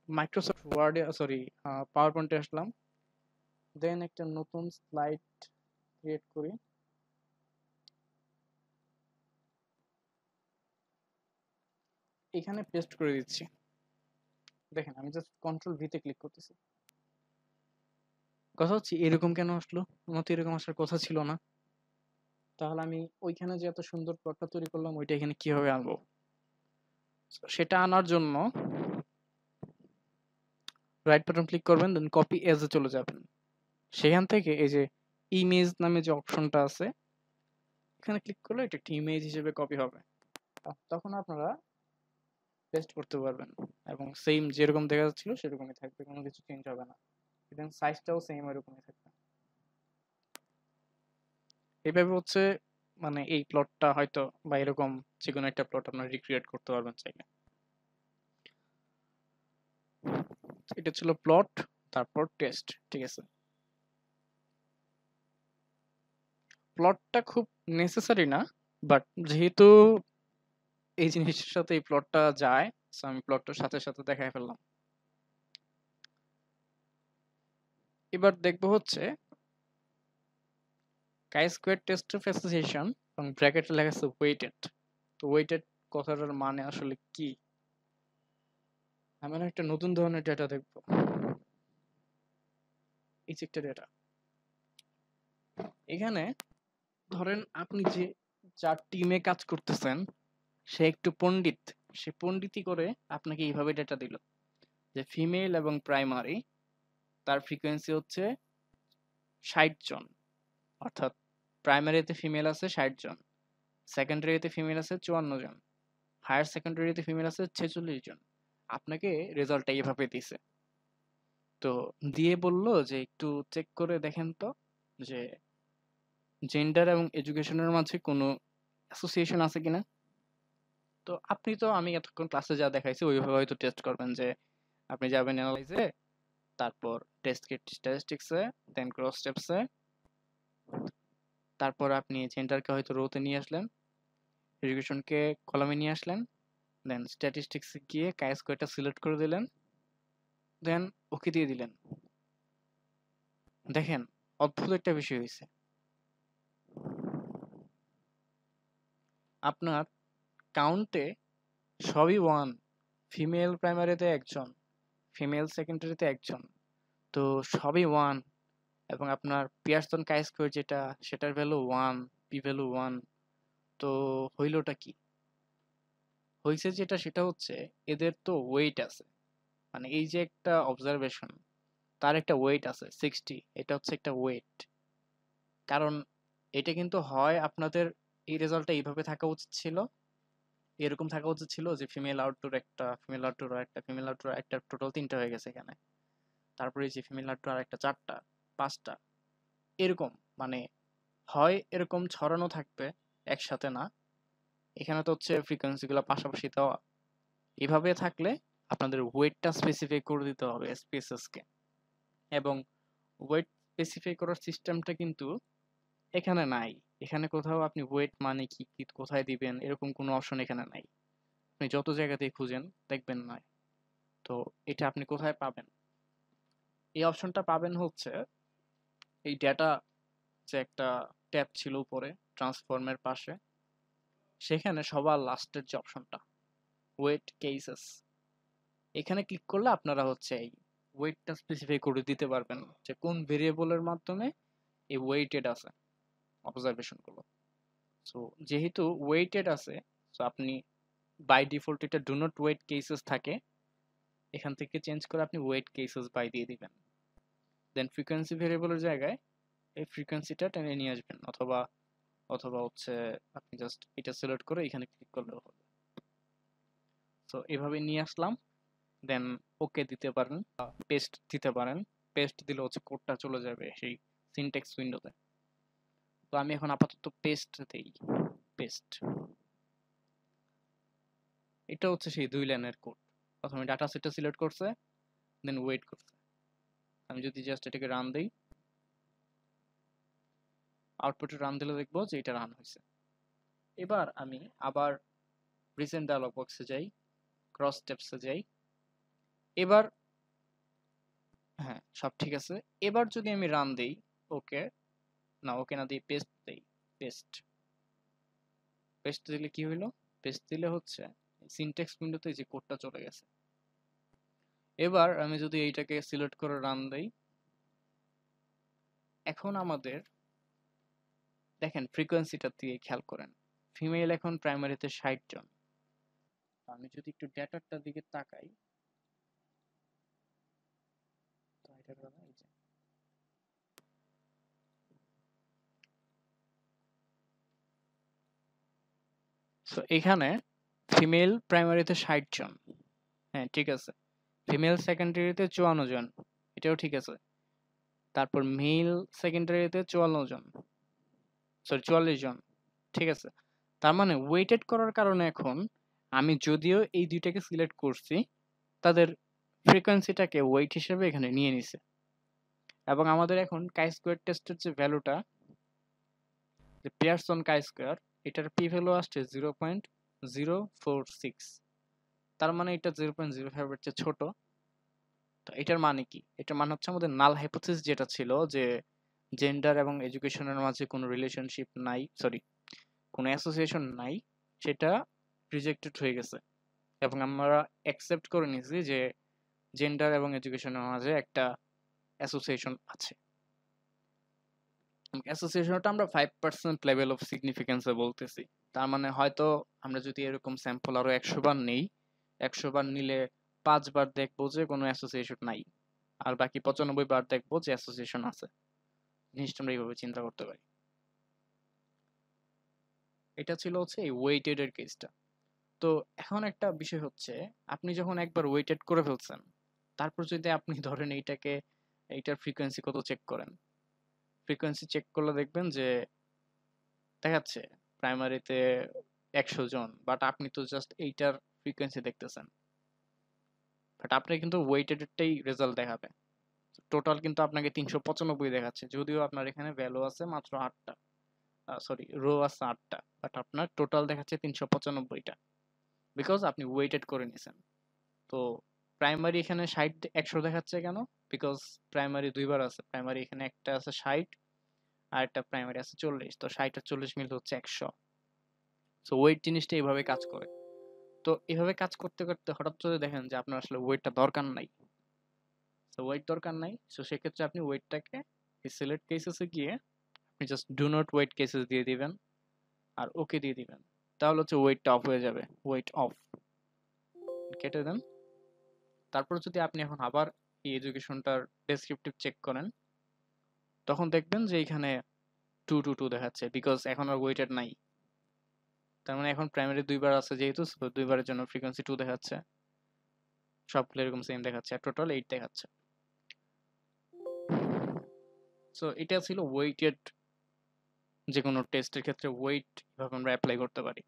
মাইক্রোসফট ওয়ার্ডে, সরি, পাওয়ার পয়েন্টে আসলাম, দেন একটা নতুন স্লাইড ক্রিয়েট করি। এখানে পেস্ট করে দিচ্ছি। দেখেন আমি জাস্ট কন্ট্রোল ভিতে ক্লিক করতেছি। কথা হচ্ছে এরকম কেন আসলো? আমার তো এরকম আসার কথা ছিল না। তাহলে আমি ওইখানে যে এত সুন্দর প্লটটা তৈরি করলাম ওইটা এখানে কিভাবে আনবো? সেটা আনার জন্য রাইট বাটন ক্লিক করবেন, দেন কপি এজে চলে যাবেন। সেখান থেকে এই যে ইমেজ নামে যে অপশনটা আছে, এখানে ক্লিক করলে এটা একটা ইমেজ হিসেবে কপি হবে। তখন আপনারা পেস্ট করতে পারবেন এবং সেম যেরকম দেখা যাচ্ছিল সেরকমই থাকবে, কোনো কিছু চেঞ্জ হবে না। দেন সাইজটাও সেম এরকমই থাকবে। এইভাবে হচ্ছে মানে এই প্লটটা হয়তো বা এরকম যে কোনো একটা প্লট আপনারা রিক্রিয়েট করতে পারবেন চাইলে। এটা ছিল প্লট, তারপর টেস্ট, ঠিক আছে। প্লটটা খুব নেসেসারি না, বাট যেহেতু এই জিনিসটার সাথে এই প্লটটা যায়, সো আমি প্লটটার সাথে সাথে দেখাই ফেললাম। এবার দেখবো হচ্ছে কাই স্কোয়ার টেস্ট অফ অ্যাসোসিয়েশন এবং ব্র্যাকেটে লেখা আছে ওয়েটেড। তো ওয়েটেড কথাটার মানে আসলে কি? আমরা একটা নতুন ধরনের ডেটা দেখবো, এই যে একটা ডেটা। এখানে ধরেন আপনি যে যার টিমে কাজ করতেছেন সে একটু পণ্ডিত, সে পণ্ডিতি করে আপনাকে এইভাবে ডেটা দিল যে ফিমেল এবং প্রাইমারি তার ফ্রিকোয়েন্সি হচ্ছে ৬০ জন, অর্থাৎ প্রাইমারিতে ফিমেল আছে ৬০ জন, সেকেন্ডারিতে ফিমেল আছে ৫৪ জন, হায়ার সেকেন্ডারিতে ফিমেল আছে ৪৬ জন। আপনাকে রেজাল্টটা এইভাবে দিছে। তো দিয়ে বলল যে একটু চেক করে দেখেন তো যে জেন্ডার এবং এডুকেশনের মাঝে কোনো অ্যাসোসিয়েশন আছে কিনা। তো আপনি তো আমি এতক্ষণ ক্লাসে যা দেখাইছি ওইভাবে হয়তো টেস্ট করবেন যে আপনি যাবেন অ্যানালাইজে, তারপর টেস্ট কিট স্ট্যাটিস্টিক্সে, দেন ক্রস স্টেপসে, তারপর আপনি জেন্ডারকে হয়তো রোতে নিয়ে আসলেন, এডুকেশনকে কলামে নিয়ে আসলেন, দেন স্ট্যাটিস্টিক্সে গিয়ে কাই স্কোয়ারটা সিলেক্ট করে দিলেন, দেন ওকে দিয়ে দিলেন। দেখেন অদ্ভুত একটা বিষয় হয়েছে, আপনার কাউন্টে সবই ওয়ান। ফিমেল প্রাইমারিতে একজন, ফিমেল সেকেন্ডারিতে একজন, তো সবই ওয়ান। এবং আপনার পিয়ারসন কাই স্কোয়ার যেটা, সেটার value one, P value one. তো হইলটা কি? হয়েছে যেটা সেটা হচ্ছে এদের তো ওয়েট আছে, মানে এই যে একটা অবজারভেশন তার একটা ওয়েট আছে 60, এটা হচ্ছে একটা ওয়েট। কারণ এটা কিন্তু হয় আপনাদের এই রেজাল্টটা এইভাবে থাকা উচিত ছিল, এরকম থাকা উচিত ছিল যে ফিমেল আউটডোর একটা, ফিমেল আউটডোর একটা, ফিমেল আউটডোর একটা, টোটাল 3টা হয়ে গেছে এখানে। তারপরে এই যে ফিমেল আউটডোর আর একটা 4টা, 5টা, এরকম। মানে হয় এরকম ছড়ানো থাকবে একসাথে না, এখানে তো হচ্ছে ফ্রিকোয়েন্সি গুলো পাশাপাশি দেওয়া। এভাবে থাকলে আপনাদের ওয়েটটা স্পেসিফাই করে দিতে হবে স্পেসেস কে। এবং ওয়েট স্পেসিফাই করার সিস্টেমটা কিন্তু এখানে নাই। এখানে কোথাও আপনি ওয়েট মানে কি কি কোথায় দিবেন এরকম কোনো অপশন এখানে নাই। আপনি যত জায়গাতেই খুঁজেন দেখবেন না। তো এটা আপনি কোথায় পাবেন? এই অপশনটা পাবেন হচ্ছে এই ডেটা যে একটা ট্যাব ছিল উপরে ট্রান্সফর্মের পাশে, সেখানে সবার লাস্টের যে অপশনটা ওয়েট কেসেস, এখানে ক্লিক করলে আপনারা হচ্ছে এই ওয়েটটা স্পেসিফাই করে দিতে পারবেন যে কোন ভেরিয়েবলের মাধ্যমে এই ওয়েটেড আছে অবজারভেশন গুলো। সো যেহেতু ওয়েটেড আছে, সো আপনি বাই ডিফল্ট এটা ডু নট ওয়েট কেসেস থাকে, এখান থেকে চেঞ্জ করে আপনি ওয়েট কেসেস বাই দিয়ে দিবেন। দেন ফ্রিকোয়েন্সি ভেরিয়েবলের জায়গায় এই ফ্রিকোয়েন্সিটা টেনে নিয়ে আসবেন, অথবা অথবা হচ্ছে আপনি জাস্ট এটা সিলেক্ট করে এখানে ক্লিক করলেও হবে। সো এভাবে নিয়ে আসলাম, দেন ওকে দিতে পারেন, পেস্ট দিতে পারেন। পেস্ট দিলে হচ্ছে কোডটা চলে যাবে সেই সিনট্যাক্স উইন্ডোতে। তো আমি এখন আপাতত পেস্ট দেই, পেস্ট। এটা হচ্ছে সেই 2 লাইনের কোড। প্রথমে ডাটা সেটটা সিলেক্ট করছে, দেন ওয়েট করছে। আমি যদি জাস্ট এটাকে রান দেই, আউটপুটে রান দিলে দেখবো যে এটা রান হয়েছে। এবার আমি আবার রিসেন্ট ডায়লগ বক্সে যাই, ক্রস স্টেপসে যাই। এবার হ্যাঁ, সব ঠিক আছে। এবার যদি আমি রান দেই, ওকে না, ওকে না দিয়ে পেস্ট দেই, পেস্ট। পেস্ট দিলে কি হইলো? পেস্ট দিলে হচ্ছে সিনট্যাক্স উইন্ডোতে যে কোডটা চলে গেছে। এবার আমি যদি এইটাকে সিলেক্ট করে রান দেই, এখন আমাদের দেখেন ফ্রিকোয়েন্সিটা দিয়ে খেয়াল করেন, ফিমেল এখন প্রাইমারিতে 60 জন। আমি যদি একটু ডেটাটার দিকে তাকাই, তো এটার কথা এই যে সো এখানে ফিমেল প্রাইমারিতে 60 জন, হ্যাঁ ঠিক আছে। ফিমেল সেকেন্ডারিতে 54 জন, এটাও ঠিক আছে। তারপর মেল সেকেন্ডারিতে 54 জন, সরি 44 জন, ঠিক আছে। তার মানে ওয়েটেড করার কারণে এখন আমি যদিও এই দুইটাকে সিলেক্ট করছি, তাদের ফ্রিকোয়েন্সিটাকে ওয়েট হিসেবে এখানে নিয়ে নিছে। এবং আমাদের এখন কাই স্কোয়ার টেস্টের যে ভ্যালুটা, যে পিয়ারসন কাই স্কোয়ার, এটার পি ভ্যালু আসছে 0.046। তার মানে এটা 0.05 এর চেয়ে ছোট। তো এটার মানে কি? এটার মানে হচ্ছে আমাদের নাল হাইপোথিস যেটা ছিল যে জেন্ডার এবং এডুকেশনের মাঝে কোনো রিলেশনশিপ নাই, সরি কোনো অ্যাসোসিয়েশন নাই, সেটা রিজেক্টেড হয়ে গেছে। এবং আমরা অ্যাকসেপ্ট করে নিয়েছি যে জেন্ডার এবং এডুকেশনের মাঝে একটা অ্যাসোসিয়েশন আছে। অ্যাসোসিয়েশনটা আমরা 5% লেভেল অফ সিগনিফিকেন্সে বলতেছি। তার মানে হয়তো আমরা যদি এরকম স্যাম্পল আরো 100 বার নেই, 100 বার নিলে 5 বার দেখবো যে কোনো অ্যাসোসিয়েশন নাই, আর বাকি 95 বার দেখবো যে অ্যাসোসিয়েশন আছে। জিনিসটা আমরা এইভাবে চিন্তা করতে পারি। এটা ছিল হচ্ছে এই ওয়েটেড এর কেসটা। তো এখন একটা বিষয় হচ্ছে, আপনি যখন একবার ওয়েটেড করে ফেলছেন, তারপর যদি আপনি ধরেন এইটাকে, এইটার ফ্রিকোয়েন্সি কত চেক করেন, ফ্রিকোয়েন্সি চেক করলে দেখবেন যে দেখাচ্ছে প্রাইমারিতে 100 জন, বাট আপনি তো জাস্ট এইটার ফ্রিকোয়েন্সি দেখতেছেন, বাট আপনার কিন্তু ওয়েটেডটাই রেজাল্ট দেখাবে। টোটাল কিন্তু আপনাকে 395 দেখাচ্ছে, যদিও আপনার এখানে ভ্যালু আছে মাত্র 8টা, সরি রো আছে 8টা, বাট আপনার টোটাল দেখাচ্ছে 395টা, বিকজ আপনি ওয়েটেড করে নিয়েছেন। তো প্রাইমারি এখানে 100 দেখাচ্ছে কেন? বিকজ প্রাইমারি দুইবার আছে, প্রাইমারি এখানে একটা আছে 60, আর একটা প্রাইমারি আছে 40, তো 60 আর 40 মিলে হচ্ছে 100। সো ওয়েট জিনিসটা এইভাবে কাজ করে। তো এভাবে কাজ করতে করতে হঠাৎ করে দেখেন যে আপনার আসলে ওয়েটটা দরকার নাই, তো ওয়েট দরকার নাই, সো সেক্ষেত্রে আপনি ওয়েটটাকে সিলেক্ট কেসেসে গিয়ে আপনি just do not weight cases দিয়ে দিবেন আর ওকে দিয়ে দিবেন, তাহলে হচ্ছে ওয়েটটা অফ হয়ে যাবে, ওয়েট অফ কেটে দেন। তারপর যদি আপনি এখন আবার এই এডুকেশনটার ডেসক্রিপটিভ চেক করেন, তখন দেখবেন যে এখানে 222 দেখাচ্ছে, বিকজ এখন আর ওয়েটেড নাই। তার মানে এখন প্রাইমারি দুইবার আছে যেহেতু, দুইবারের জন্য ফ্রিকোয়েন্সি 2 দেখাচ্ছে, সবগুলো এরকম সেম দেখাচ্ছে, আর টোটাল 8 দেখাচ্ছে। সো এটা ছিল ওয়েটেড, যে কোনো টেস্টের ক্ষেত্রে ওয়েট এভাবে আমরা অ্যাপ্লাই করতে পারি।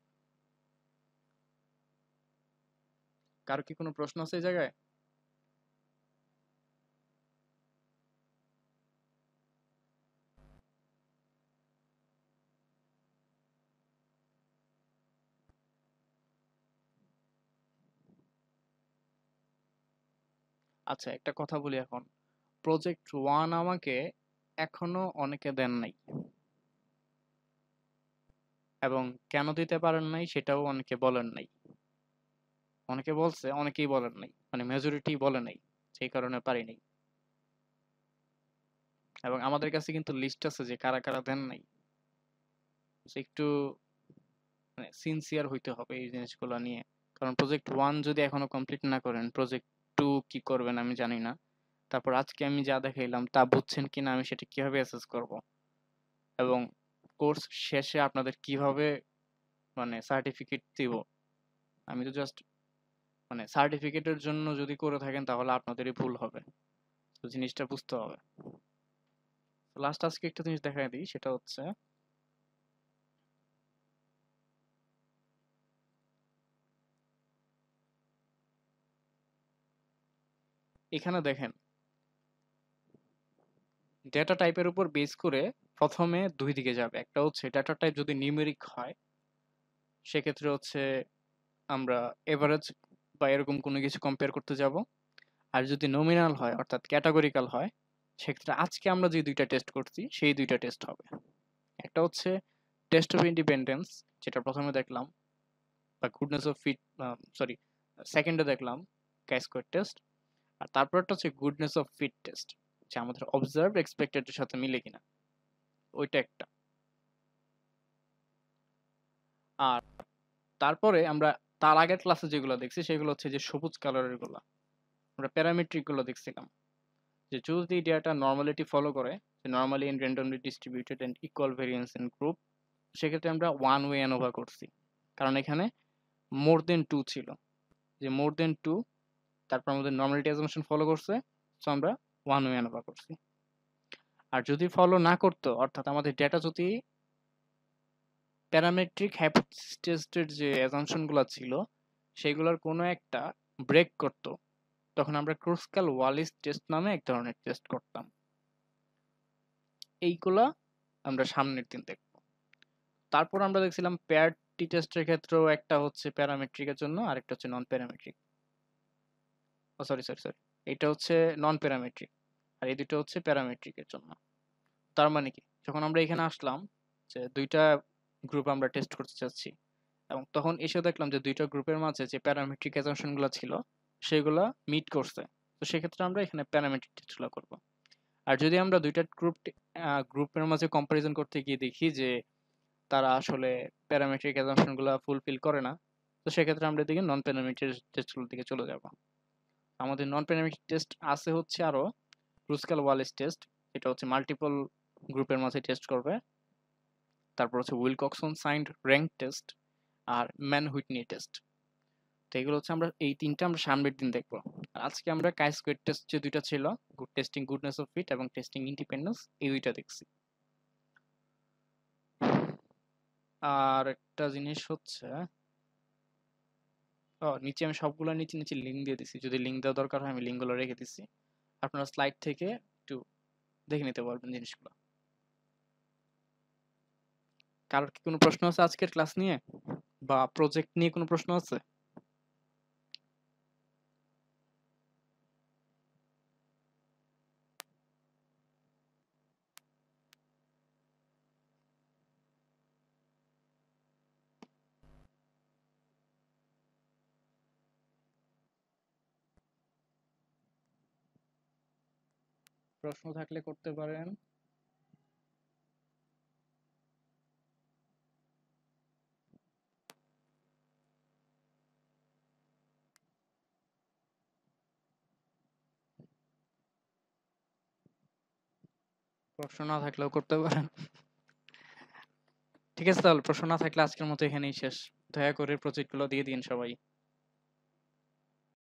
কারো কি কোনো প্রশ্ন আছে এই জায়গায়? আচ্ছা, একটা কথা বলি এখন, প্রজেক্ট 1 আমাকে এখনো অনেকে দেন নাই, এবং কেন দিতে পারেন নাই সেটাও অনেকে বলেন নাই। অনেকে বলছে, অনেকেই বলেন নাই, মানে মেজরিটি বলে নাই, সেই কারণে পারি নাই। এবং আমাদের কাছে কিন্তু লিস্ট আছে যে কারা কারা দেন নাই। একটু মানে সিনসিয়ার হইতে হবে এই জিনিসগুলো নিয়ে, কারণ প্রজেক্ট 1 যদি এখনো কমপ্লিট না করেন, প্রজেক্ট 2 কি করবেন আমি জানি না। তারপর আজকে আমি যা দেখাইলাম তা বুঝছেন কিনা আমি সেটা কিভাবে অ্যাসেস করব, এবং কোর্স শেষে আপনাদের কিভাবে মানে সার্টিফিকেট দিব। আমি তো জাস্ট মানে সার্টিফিকেটের জন্য যদি করে থাকেন তাহলে আপনাদেরই ভুল হবে। তো জিনিসটা বুঝতে হবে। লাস্ট আজকে একটা জিনিস দেখাই দিই, সেটা হচ্ছে এখানে দেখেন ডেটা টাইপের উপর বেস করে প্রথমে দুই দিকে যাবে। একটা হচ্ছে ডেটা টাইপ যদি নিউমেরিক হয় সেক্ষেত্রে হচ্ছে আমরা এভারেজ বা এরকম কোনো কিছু কম্পেয়ার করতে যাব। আর যদি নমিনাল হয় অর্থাৎ ক্যাটাগরিক্যাল হয় সেক্ষেত্রে আজকে আমরা যে দুইটা টেস্ট করছি সেই দুইটা টেস্ট হবে। একটা হচ্ছে টেস্ট অফ ইন্ডিপেন্ডেন্স, যেটা প্রথমে দেখলাম, বা গুডনেস অফ ফিট, সরি সেকেন্ডে দেখলাম কাই স্কোয়ার টেস্ট। আর তারপরটা হচ্ছে গুডনেস অফ ফিট টেস্ট, যে আমাদের অবজার্ভ এক্সপেক্টেড এর সাথে মিলে কিনা, ওইটা একটা। আর তারপরে আমরা তার আগের ক্লাসে যেগুলো দেখছি সেগুলো হচ্ছে যে সবুজ কালারের গুলো, আমরা প্যারামেট্রিক গুলো দেখছিলাম, যে যদি ডেটা নর্মালিটি ফলো করে, যে normally and randomly distributed and equal variance in group, সেক্ষেত্রে আমরা ওয়ান ওয়ে অ্যানোভা করছি, কারণ এখানে মোর দেন টু ছিল, যে মোর দেন টু, তারপর আমাদের নর্মালিটি অ্যাজাম্পশন ফলো করছে, সো আমরা ওয়ান ওয়ে অ্যানোভা করছি। আর যদি ফলো না করতো, অর্থাৎ আমাদের ডেটা যদি প্যারামেট্রিক হাইপোথিসিস টেস্টের যে অ্যাজাম্পশনগুলো ছিল সেগুলোর কোনো একটা ব্রেক করতো, তখন আমরা ক্রুস্কাল ওয়ালিস টেস্ট নামে এক ধরনের টেস্ট করতাম। এইগুলা আমরা সামনের দিন দেখব। তারপর আমরা দেখছিলাম পেয়ার টি টেস্টের ক্ষেত্রেও একটা হচ্ছে প্যারামেট্রিকের জন্য, আরেকটা হচ্ছে নন প্যারামেট্রিক। ও সরি সরি সরি, এটা হচ্ছে নন প্যারামেট্রিক আর এই দুটো হচ্ছে প্যারামেট্রিকের জন্য। তার মানে কি, যখন আমরা এখানে আসলাম যে দুইটা গ্রুপ আমরা টেস্ট করতে চাচ্ছি, এবং তখন এসে দেখলাম যে দুইটা গ্রুপের মাঝে যে প্যারামেট্রিক অ্যাজাম্পশনগুলো ছিল সেগুলো মিট করছে, তো সেক্ষেত্রে আমরা এখানে প্যারামেট্রিক টেস্টগুলো করব। আর যদি আমরা দুইটা গ্রুপের মাঝে কম্পারিজন করতে গিয়ে দেখি যে তারা আসলে প্যারামেট্রিক অ্যাজাম্পশনগুলো ফুলফিল করে না, তো সেক্ষেত্রে আমরা এদিকে নন প্যারামেট্রিক টেস্টগুলোর দিকে চলে যাব। আমাদের নন প্যারামেট্রিক টেস্ট আছে হচ্ছে আরো ক্রুস্কাল ওয়ালিস টেস্ট, এটা হচ্ছে মাল্টিপল গ্রুপের মাঝে টেস্ট করবে। তারপর হচ্ছে উইলকক্সন সাইন্ড র্যাঙ্ক টেস্ট আর ম্যান হুইটনি টেস্ট। তো এগুলো হচ্ছে আমরা এই তিনটা আমরা সামনের দিন দেখবো। আর আজকে আমরা কাই স্কোয়ার টেস্ট যে দুইটা ছিল, টেস্টিং গুডনেস অফ ফিট এবং টেস্টিং ইন্ডিপেন্ডেন্স, এই দুইটা দেখছি। আর একটা জিনিস হচ্ছে, নিচে আমি সবগুলো নিচে নিচে লিঙ্ক দিয়ে দিছি, যদি লিঙ্ক দেওয়া দরকার হয় আমি লিঙ্কগুলো রেখে দিছি, আপনারা স্লাইড থেকে একটু দেখে নিতে পারবেন জিনিসগুলো। কারোর কি কোনো প্রশ্ন আছে আজকের ক্লাস নিয়ে বা প্রজেক্ট নিয়ে কোনো প্রশ্ন আছে? প্রশ্ন থাকলে করতে পারেন। প্রশ্ন না থাকলেও করতে পারেন। ঠিক আছে, তাহলে প্রশ্ন না থাকলে আজকের মতো এখানেই শেষ। দয়া করে প্রজেক্টগুলো দিয়ে দিন সবাই।